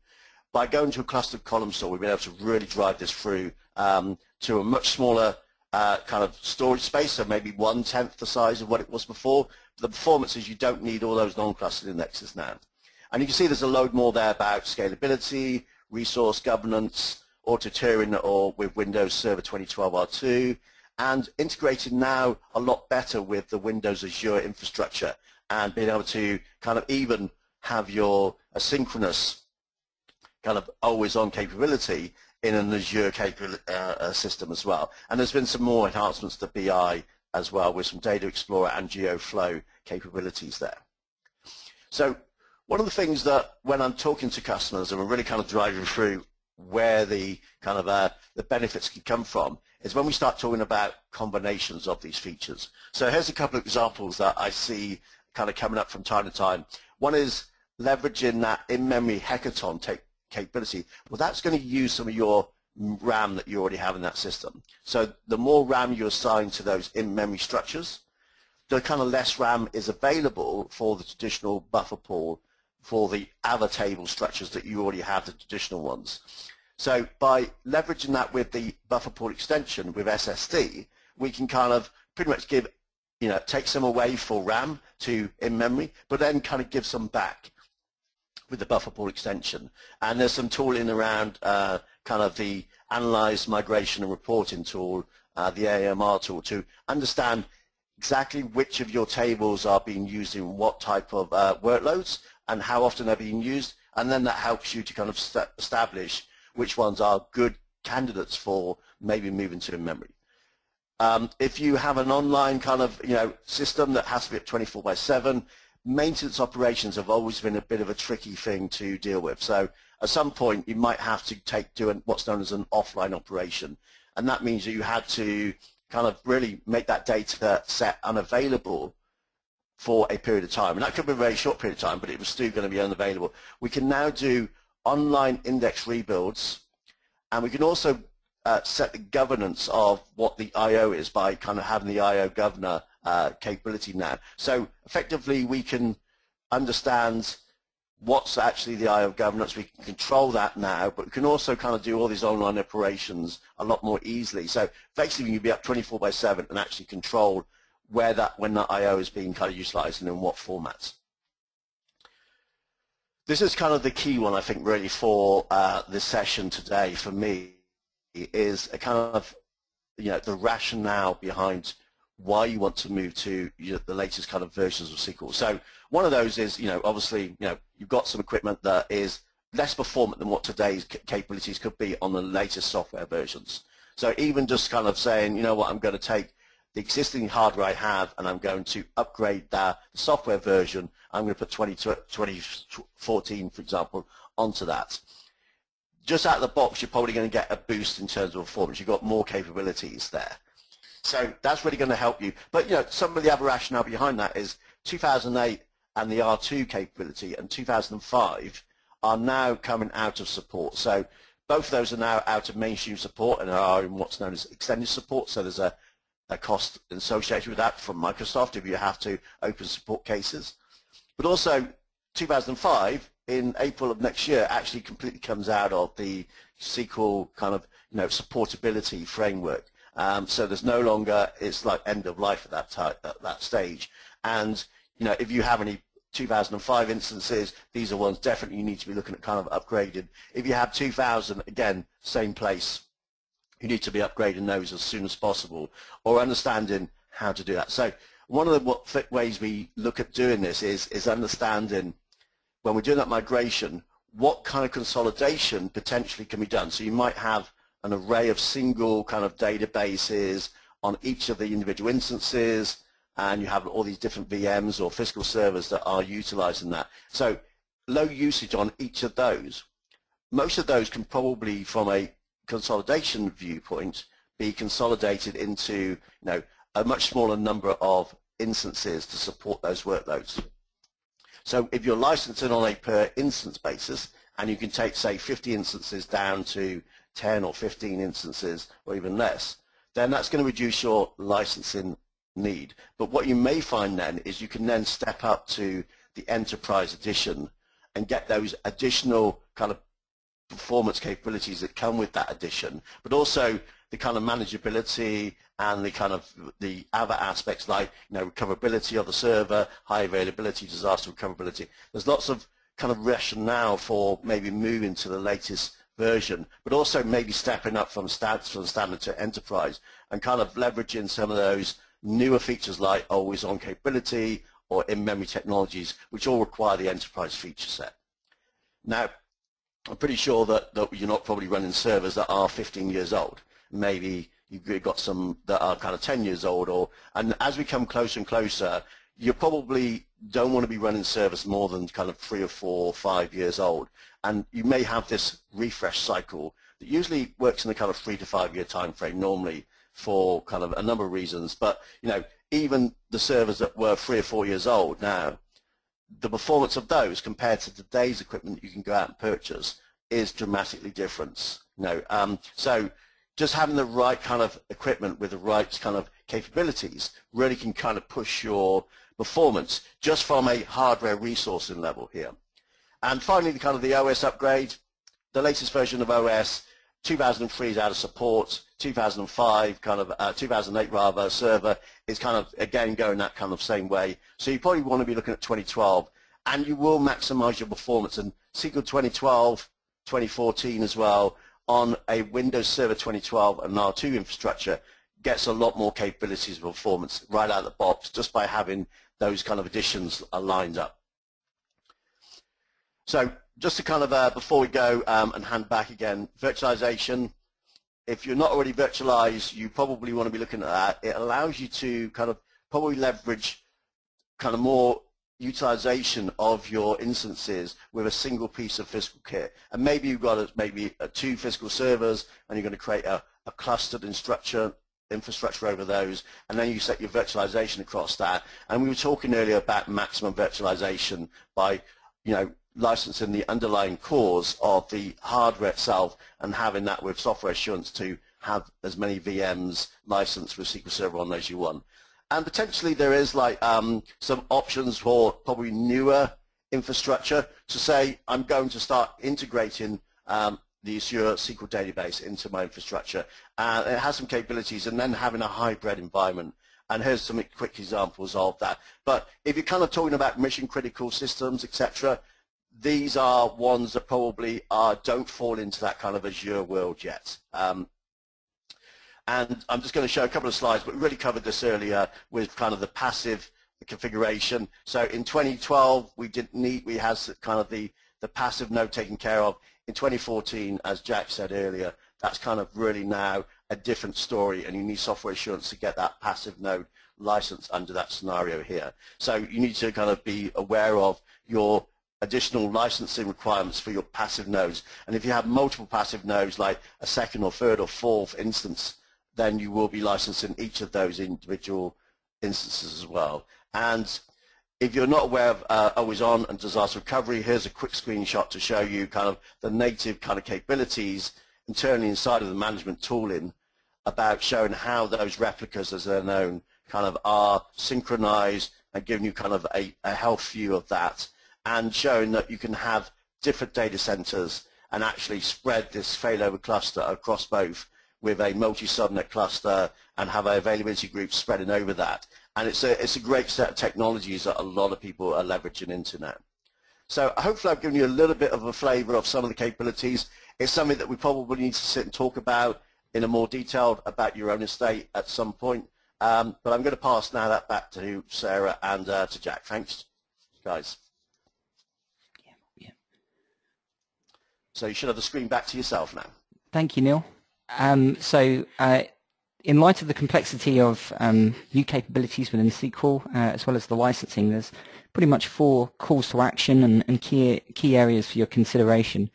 By going to a clustered column store, we've been able to really drive this through to a much smaller kind of storage space, so maybe 1/10 the size of what it was before. The performance is you don't need all those non-clustered indexes now. And you can see there's a load more there about scalability, resource governance, auto-tiering or with Windows Server 2012 R2, and integrated now a lot better with the Windows Azure infrastructure and being able to kind of even have your asynchronous kind of always-on capability in an Azure system as well. And there's been some more enhancements to BI as well with some Data Explorer and GeoFlow capabilities there. So one of the things that when I'm talking to customers and we're really kind of driving through where the kind of the benefits can come from is when we start talking about combinations of these features. So here's a couple of examples that I see kind of coming up from time to time. One is leveraging that in-memory hackathon capability. Well, that's going to use some of your RAM that you already have in that system. So the more RAM you assign to those in-memory structures, the kind of less RAM is available for the traditional buffer pool for the other table structures that you already have, the traditional ones. So by leveraging that with the buffer pool extension with SSD, we can kind of pretty much give, take some away for RAM to in-memory, but then kind of give some back with the buffer pool extension. And there's some tooling around kind of the analyze, migration, and reporting tool, the AMR tool, to understand exactly which of your tables are being used in what type of workloads and how often they're being used, and then that helps you to kind of establish which ones are good candidates for maybe moving to in-memory. If you have an online kind of system that has to be at 24/7, maintenance operations have always been a bit of a tricky thing to deal with. So at some point you might have to do what's known as an offline operation, and that means that you had to kind of really make that data set unavailable for a period of time. And that could be a very short period of time, but it was still going to be unavailable. We can now do online index rebuilds, and we can also set the governance of what the I/O is by kind of having the I/O governor capability now. So effectively we can understand what's actually the I/O governance. We can control that now, but we can also kind of do all these online operations a lot more easily. So basically you can be up 24/7 and actually control when that I/O is being kind of utilized and in what formats. This is kind of the key one, I think, really for this session today for me, is a kind of the rationale behind why you want to move to the latest kind of versions of SQL. So one of those is, obviously, you've got some equipment that is less performant than what today's capabilities could be on the latest software versions. So even just kind of saying, I'm going to take the existing hardware I have and I'm going to upgrade the software version. I'm going to put 2014, for example, onto that. Just out of the box, you're probably going to get a boost in terms of performance. You've got more capabilities there. So that's really going to help you. But some of the other rationale behind that is 2008 and the R2 capability and 2005 are now coming out of support. So both of those are now out of mainstream support and are in what's known as extended support. So there's a cost associated with that from Microsoft if you have to open support cases. But also 2005 in April of next year actually completely comes out of the SQL kind of supportability framework. So there's no longer, it's like end of life at that stage. And if you have any 2005 instances, these are ones definitely you need to be looking at kind of upgraded. If you have 2000, again, same place, you need to be upgrading those as soon as possible or understanding how to do that. So one of the ways we look at doing this is understanding when we're doing that migration, what kind of consolidation potentially can be done. So you might have an array of single kind of databases on each of the individual instances, and you have all these different VMs or physical servers that are utilizing that. So low usage on each of those. Most of those can probably, from a consolidation viewpoint, be consolidated into a much smaller number of instances to support those workloads. So if you're licensing on a per instance basis, and you can take, say, 50 instances down to 10 or 15 instances or even less, then that's going to reduce your licensing need. But what you may find then is you can then step up to the enterprise edition and get those additional kind of performance capabilities that come with that edition, but also the kind of manageability and the kind of the other aspects like, you know, recoverability of the server, high availability, disaster recoverability. There's lots of kind of rationale for maybe moving to the latest version, but also maybe stepping up from standard to enterprise and kind of leveraging some of those newer features like always-on capability or in-memory technologies, which all require the enterprise feature set. Now, I'm pretty sure that you're not probably running servers that are 15 years old. Maybe you've got some that are kind of 10 years old, and as we come closer and closer, you probably don't want to be running servers more than kind of 3 or 4 or 5 years old. And you may have this refresh cycle that usually works in the kind of 3 to 5 year time frame normally for kind of a number of reasons. But, you know, even the servers that were 3 or 4 years old now, the performance of those compared to today's equipment that you can go out and purchase is dramatically different. You know, so just having the right kind of equipment with the right kind of capabilities really can kind of push your performance just from a hardware resourcing level here. And finally, the kind of the OS upgrade. The latest version of OS 2003 is out of support. 2005 kind of 2008 rather server is kind of again going that kind of same way. So you probably want to be looking at 2012, and you will maximize your performance. And SQL 2012, 2014 as well on a Windows Server 2012 and R2 infrastructure gets a lot more capabilities of performance right out of the box just by having those kind of additions lined up. So just to kind of, before we go and hand back again, virtualization, if you're not already virtualized, you probably want to be looking at that. It allows you to kind of probably leverage kind of more utilization of your instances with a single piece of physical kit. And maybe you've got maybe 2 physical servers and you're going to create a clustered infrastructure over those, and then you set your virtualization across that. And we were talking earlier about maximum virtualization by, you know, licensing the underlying cores of the hardware itself and having that with software assurance to have as many VMs licensed with SQL Server on as you want. And potentially there is like some options for probably newer infrastructure to say I'm going to start integrating the Azure SQL Database into my infrastructure. It has some capabilities, and then having a hybrid environment. And here's some quick examples of that. But if you're kind of talking about mission critical systems, etc., these are ones that probably don't fall into that kind of Azure world yet. And I'm just going to show a couple of slides, but we really covered this earlier with kind of the passive configuration. So in 2012, we had kind of the passive node taken care of. In 2014, as Jack said earlier, that's kind of really now a different story, and you need software assurance to get that passive node license under that scenario here. So you need to kind of be aware of your additional licensing requirements for your passive nodes. And if you have multiple passive nodes, like a second or third or fourth instance, then you will be licensing each of those individual instances as well. And if you're not aware of always on and disaster recovery, here's a quick screenshot to show you kind of the native kind of capabilities internally inside of the management tooling about showing how those replicas, as they're known, kind of are synchronized and giving you kind of a health view of that, and showing that you can have different data centers and actually spread this failover cluster across both with a multi-subnet cluster and have an availability group spreading over that. And it's a great set of technologies that a lot of people are leveraging into now. So hopefully I've given you a little bit of a flavor of some of the capabilities. It's something that we probably need to sit and talk about in a more detailed about your own estate at some point. But I'm going to pass now that back to Sarah and to Jack. Thanks, guys. So you should have the screen back to yourself now. Thank you, Neil. In light of the complexity of new capabilities within SQL, as well as the licensing, there's pretty much 4 calls to action and key areas for your consideration.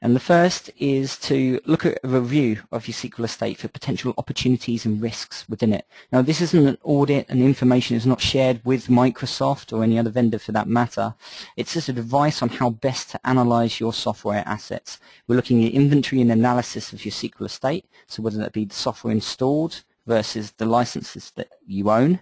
And the first is to look at a review of your SQL estate for potential opportunities and risks within it. Now, this isn't an audit, and information is not shared with Microsoft or any other vendor for that matter. It's just advice on how best to analyze your software assets. We're looking at inventory and analysis of your SQL estate, so whether that be the software installed versus the licenses that you own.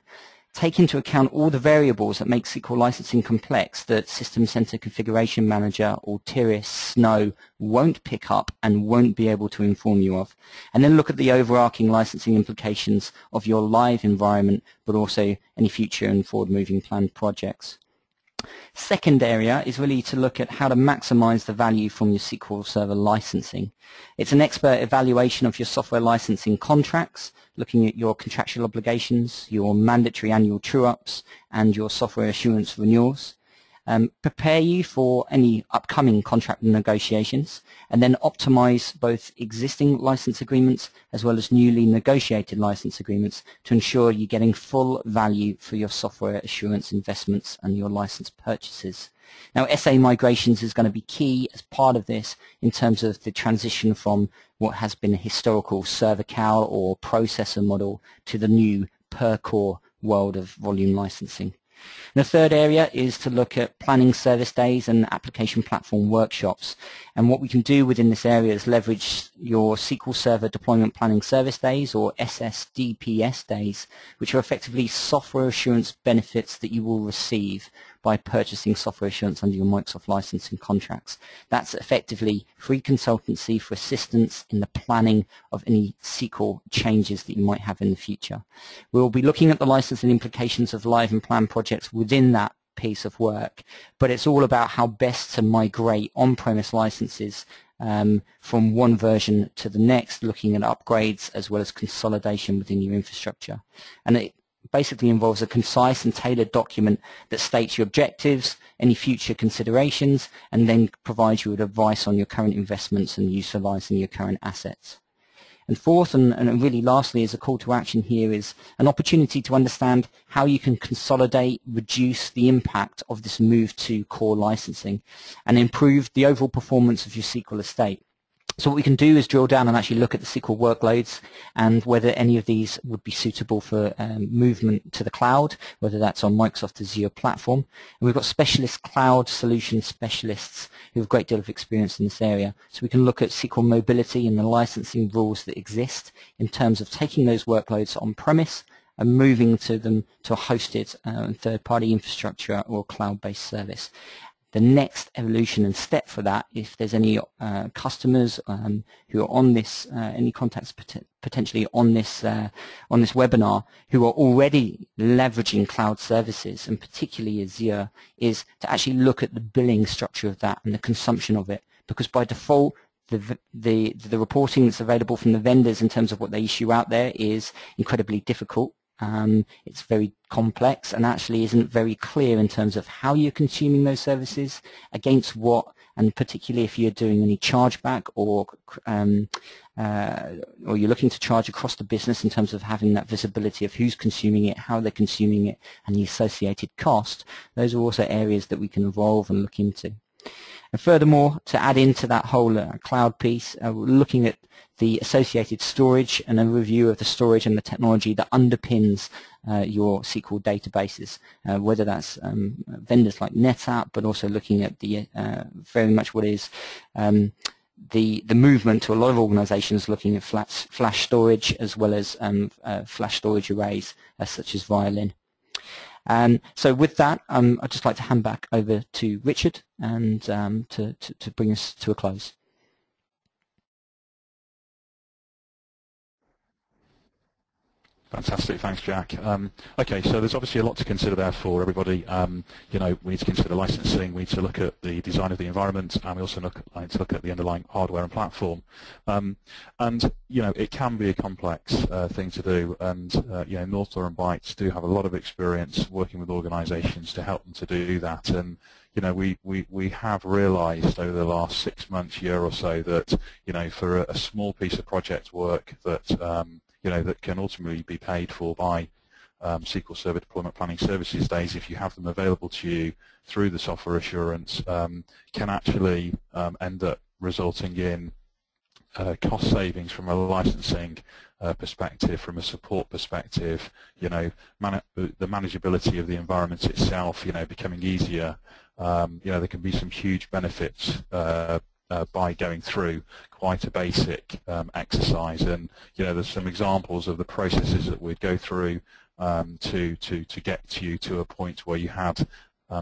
Take into account all the variables that make SQL licensing complex that System Center Configuration Manager or Tiris, Snow won't pick up and won't be able to inform you of. And then look at the overarching licensing implications of your live environment, but also any future and forward-moving planned projects. Second area is really to look at how to maximize the value from your SQL Server licensing. It's an expert evaluation of your software licensing contracts, looking at your contractual obligations, your mandatory annual true-ups, and your software assurance renewals. Prepare you for any upcoming contract negotiations, and then optimize both existing license agreements as well as newly negotiated license agreements to ensure you're getting full value for your software assurance investments and your license purchases. Now, SA migrations is going to be key as part of this in terms of the transition from what has been a historical server cal or processor model to the new per core world of volume licensing. And the third area is to look at planning service days and application platform workshops. And what we can do within this area is leverage your SQL Server Deployment Planning Service Days, or SSDPS days, which are effectively software assurance benefits that you will receive by purchasing software assurance under your Microsoft licensing contracts. That's effectively free consultancy for assistance in the planning of any SQL changes that you might have in the future. We'll be looking at the licensing implications of live and planned projects within that piece of work, but it's all about how best to migrate on-premise licenses from one version to the next, looking at upgrades as well as consolidation within your infrastructure. And it basically involves a concise and tailored document that states your objectives, any future considerations, and then provides you with advice on your current investments and utilizing your current assets. And fourth, and really lastly, is a call to action here is an opportunity to understand how you can consolidate, reduce the impact of this move to core licensing, and improve the overall performance of your SQL estate. So what we can do is drill down and actually look at the SQL workloads and whether any of these would be suitable for movement to the cloud, whether that's on Microsoft Azure platform. And we've got specialist cloud solution specialists who have a great deal of experience in this area. So we can look at SQL mobility and the licensing rules that exist in terms of taking those workloads on-premise and moving to them to a hosted third-party infrastructure or cloud-based service. The next evolution and step for that, if there's any customers who are on this, any contacts potentially on this webinar who are already leveraging cloud services, and particularly Azure, is to actually look at the billing structure of that and the consumption of it, because by default the reporting that's available from the vendors in terms of what they issue out there is incredibly difficult. It's very complex and actually isn't very clear in terms of how you're consuming those services, against what, and particularly if you're doing any chargeback or you're looking to charge across the business in terms of having that visibility of who's consuming it, how they're consuming it, and the associated cost. Those are also areas that we can evolve and look into. And furthermore, to add into that whole cloud piece, we're looking at the associated storage and a review of the storage and the technology that underpins your SQL databases, whether that's vendors like NetApp, but also looking at the very much what is the movement to a lot of organizations looking at flash storage as well as flash storage arrays such as Violin. So with that, I'd just like to hand back over to Richard and to bring us to a close. Fantastic, thanks, Jack. Okay, so there's obviously a lot to consider there for everybody. You know, we need to consider licensing, we need to look at the design of the environment, and we also need to look at the underlying hardware and platform. And you know, it can be a complex thing to do, and you know, Northler and Bytes do have a lot of experience working with organisations to help them to do that. And you know, we have realised over the last 6 months, year or so, that you know, for a small piece of project work that you know, that can ultimately be paid for by SQL Server Deployment Planning Services Days, if you have them available to you through the software assurance, can actually end up resulting in cost savings from a licensing perspective, from a support perspective, the manageability of the environment itself, becoming easier. There can be some huge benefits by going through quite a basic exercise, and there's some examples of the processes that we'd go through to get you to a point where you had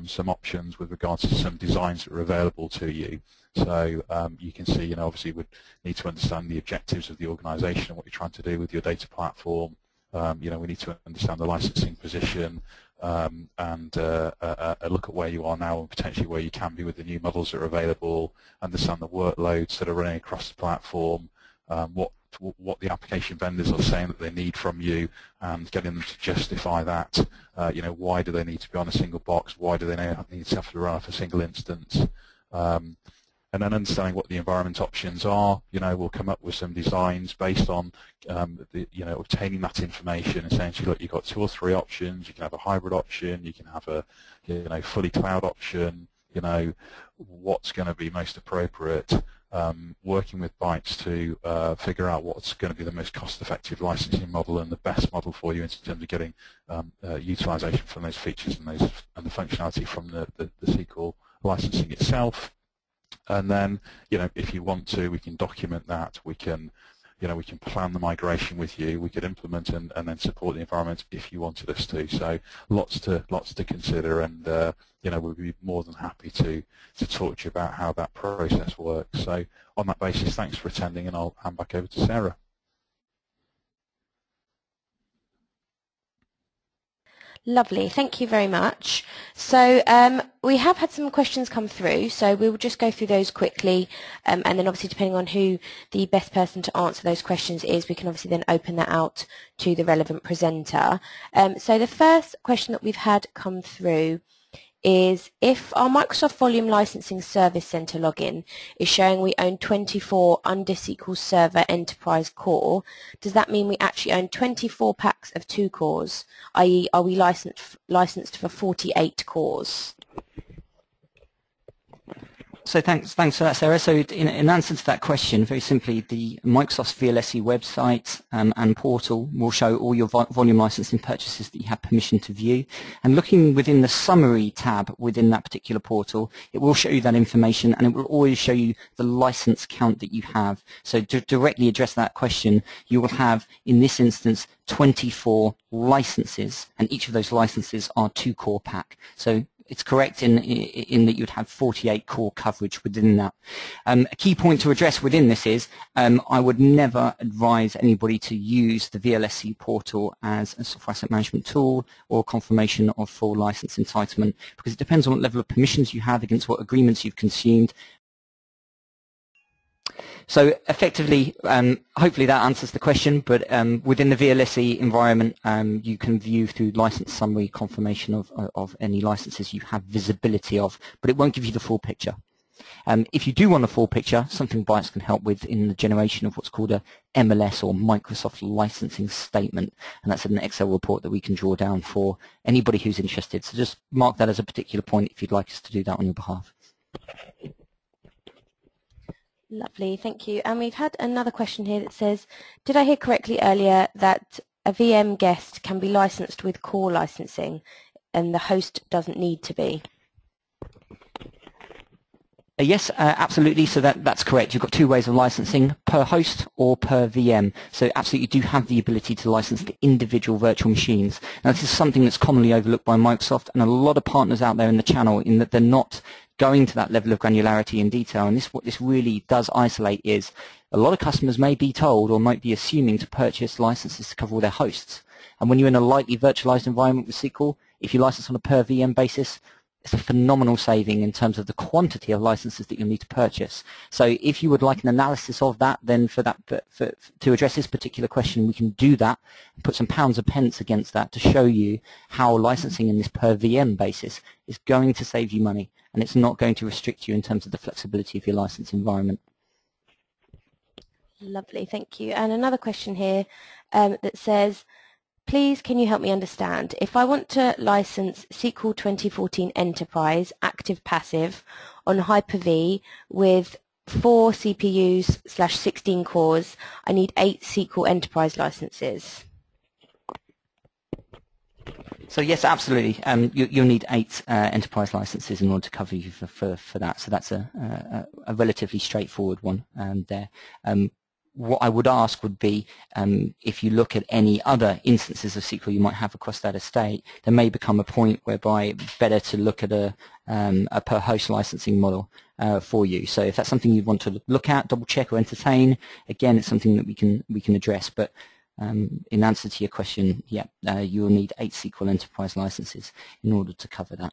some options with regards to some designs that are available to you. So you can see, obviously we need to understand the objectives of the organization and what you're trying to do with your data platform. We need to understand the licensing position and look at where you are now and potentially where you can be with the new models that are available, understand the workloads that are running across the platform, what the application vendors are saying that they need from you, and getting them to justify that. Why do they need to be on a single box? Why do they need to have to run off a single instance? And then understanding what the environment options are. We'll come up with some designs based on obtaining that information and saying, look, you've got 2 or 3 options. You can have a hybrid option. You can have a fully cloud option. What's going to be most appropriate. Working with Bytes to figure out what's going to be the most cost-effective licensing model and the best model for you in terms of getting utilization from those features and the functionality from the SQL licensing itself. And then, if you want to, we can document that. We can plan the migration with you. We could implement and then support the environment if you wanted us to. So lots to consider, and we'd be more than happy to talk to you about how that process works. So on that basis, thanks for attending, and I'll hand back over to Sarah. Lovely, thank you very much. So we have had some questions come through, so we will just go through those quickly, and then obviously depending on who the best person to answer those questions is, we can obviously then open that out to the relevant presenter. So the first question that we've had come through is, if our Microsoft Volume Licensing Service Center login is showing we own 24 under SQL Server Enterprise Core, does that mean we actually own 24 packs of 2 cores, i.e. are we licensed for 48 cores? So thanks for that, Sarah. So in answer to that question, very simply, the Microsoft VLSE website and portal will show all your volume licensing purchases that you have permission to view. And looking within the summary tab within that particular portal, it will show you that information, and it will always show you the license count that you have. So to directly address that question, you will have, in this instance, 24 licenses, and each of those licenses are 2 core pack. So it's correct in that you'd have 48 core coverage within that. A key point to address within this is I would never advise anybody to use the VLSE portal as a software asset management tool or confirmation of full license entitlement, because it depends on what level of permissions you have against what agreements you've consumed. So effectively, hopefully that answers the question, but within the VLSE environment, you can view through license summary confirmation of any licenses you have visibility of, but it won't give you the full picture. If you do want a full picture, something Bytes can help with in the generation of what's called a MLS, or Microsoft Licensing Statement, and that's an Excel report that we can draw down for anybody who's interested. So just mark that as a particular point if you'd like us to do that on your behalf. Lovely, thank you. And we've had another question here that says, did I hear correctly earlier that a VM guest can be licensed with core licensing and the host doesn't need to be? Yes, absolutely. So that's correct. You've got 2 ways of licensing, per host or per VM. So absolutely you do have the ability to license the individual virtual machines. Now this is something that's commonly overlooked by Microsoft and a lot of partners out there in the channel, in that they're not going to that level of granularity and detail. And what this really does isolate is a lot of customers may be told or might be assuming to purchase licenses to cover all their hosts. And when you're in a lightly virtualized environment with SQL, if you license on a per VM basis, it's a phenomenal saving in terms of the quantity of licenses that you'll need to purchase. So if you would like an analysis of that, then to address this particular question, we can do that and put some pounds or pence against that to show you how licensing in this per VM basis is going to save you money, and it's not going to restrict you in terms of the flexibility of your license environment. Lovely, thank you. And another question here that says, please, can you help me understand, if I want to license SQL 2014 Enterprise Active Passive on Hyper-V with 4 CPUs/16 cores, I need 8 SQL Enterprise licenses. So yes, absolutely. You'll need 8 enterprise licenses in order to cover you for that. So that's a relatively straightforward one there. What I would ask would be, if you look at any other instances of SQL you might have across that estate, there may become a point whereby it's better to look at a per host licensing model for you. So if that's something you want to look at, double check or entertain, again, it's something that we can address. But in answer to your question, yeah, you will need 8 SQL Enterprise licenses in order to cover that.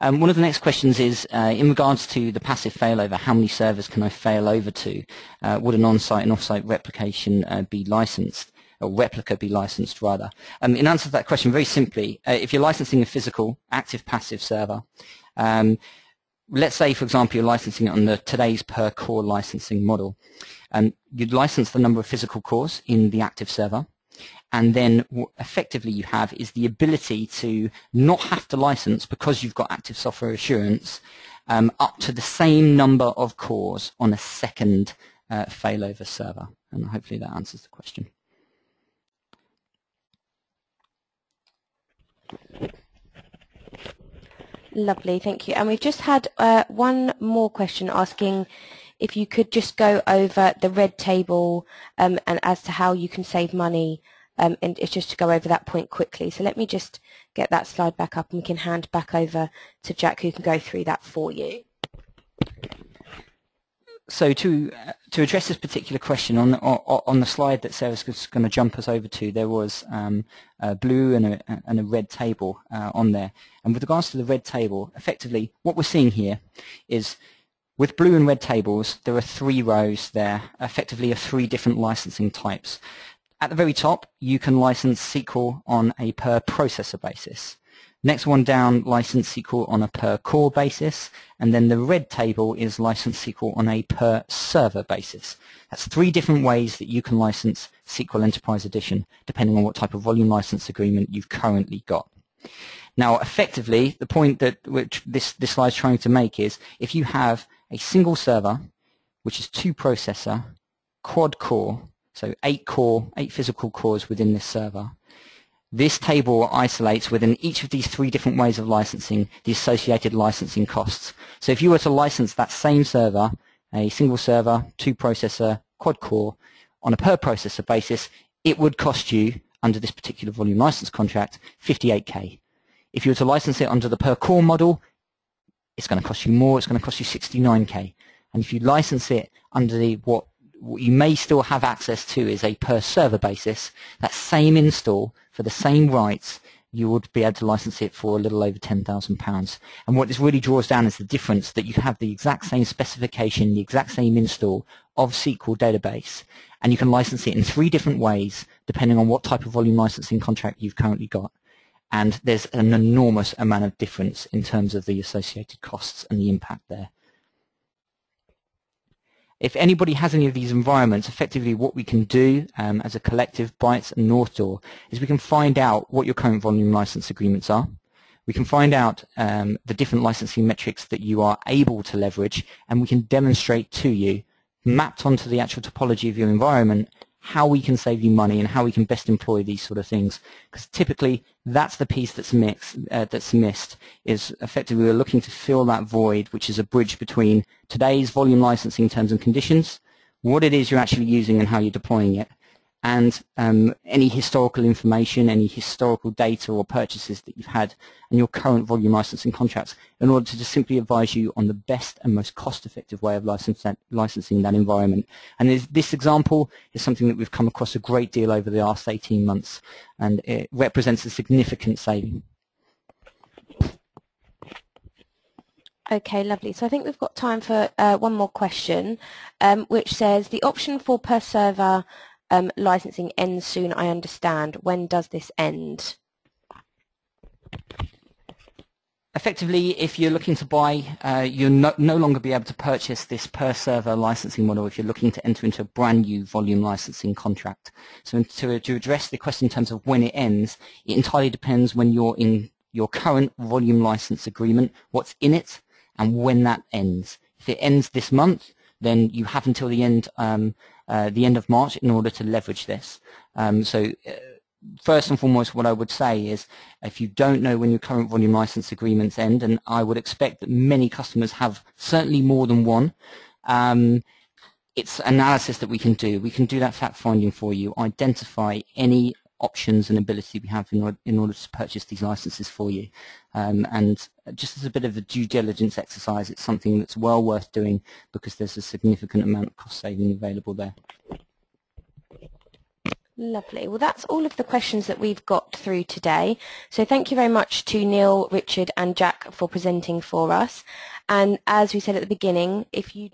One of the next questions is, in regards to the passive failover, how many servers can I fail over to? Would an on-site and off-site replication be licensed, or replica be licensed rather? In answer to that question, very simply, if you're licensing a physical active-passive server, let's say, for example, you're licensing it on the today's per core licensing model. You'd license the number of physical cores in the active server, and then what effectively you have is the ability to not have to license, because you've got active software assurance, up to the same number of cores on a second failover server. And hopefully that answers the question. Lovely, thank you. And we've just had one more question asking if you could just go over the red table and as to how you can save money, and it's just to go over that point quickly. So let me just get that slide back up and we can hand back over to Jack, who can go through that for you. So to address this particular question, on the slide that Sarah's going to jump us over to, there was a blue and a red table on there. And with regards to the red table, effectively what we're seeing here is, with blue and red tables, there are 3 rows there, effectively of 3 different licensing types. At the very top, you can license SQL on a per processor basis. Next one down, license SQL on a per core basis, and then the red table is license SQL on a per server basis. That's 3 different ways that you can license SQL Enterprise Edition, depending on what type of volume license agreement you've currently got. Now, effectively, the point that which this slide is trying to make is, if you have a single server, which is 2 processor, quad core, so 8 physical cores within this server, this table isolates within each of these 3 different ways of licensing the associated licensing costs. So if you were to license that same server, a single server, 2 processor, quad core, on a per processor basis, it would cost you, under this particular volume license contract, 58k. If you were to license it under the per core model, it's going to cost you more, it's going to cost you 69k. And if you license it under what you may still have access to is a per server basis, that same install for the same rights, you would be able to license it for a little over £10,000. And what this really draws down is the difference that you have the exact same specification, the exact same install of SQL Database, and you can license it in 3 different ways depending on what type of volume licensing contract you've currently got. And there's an enormous amount of difference in terms of the associated costs and the impact there. If anybody has any of these environments, effectively what we can do as a collective, Bytes and North Door, is we can find out what your current volume license agreements are. We can find out the different licensing metrics that you are able to leverage, and we can demonstrate to you, mapped onto the actual topology of your environment, how we can save you money and how we can best employ these sort of things. Because typically that's the piece that's missed, is effectively we're looking to fill that void, which is a bridge between today's volume licensing terms and conditions, what it is you're actually using and how you're deploying it, and any historical information, any historical data or purchases that you've had and your current volume licensing contracts, in order to just simply advise you on the best and most cost-effective way of licensing that environment. And this example is something that we've come across a great deal over the last 18 months, and it represents a significant saving. Okay, lovely. So I think we've got time for one more question, which says, the option for per server licensing ends soon, I understand. When does this end? Effectively, if you're looking to buy, you'll no longer be able to purchase this per server licensing model if you're looking to enter into a brand new volume licensing contract. So to address the question in terms of when it ends, it entirely depends when you're in your current volume license agreement, what's in it, and when that ends. If it ends this month, then you have until the end of March in order to leverage this. First and foremost, what I would say is, if you don't know when your current volume license agreements end, and I would expect that many customers have certainly more than one, it's analysis that we can do. We can do that fact finding for you, identify any options and ability we have in order to purchase these licenses for you. And just as a bit of a due diligence exercise, it's something that's well worth doing because there's a significant amount of cost saving available there. Lovely. Well, that's all of the questions that we've got through today. So thank you very much to Neil, Richard and Jack for presenting for us. And as we said at the beginning, if you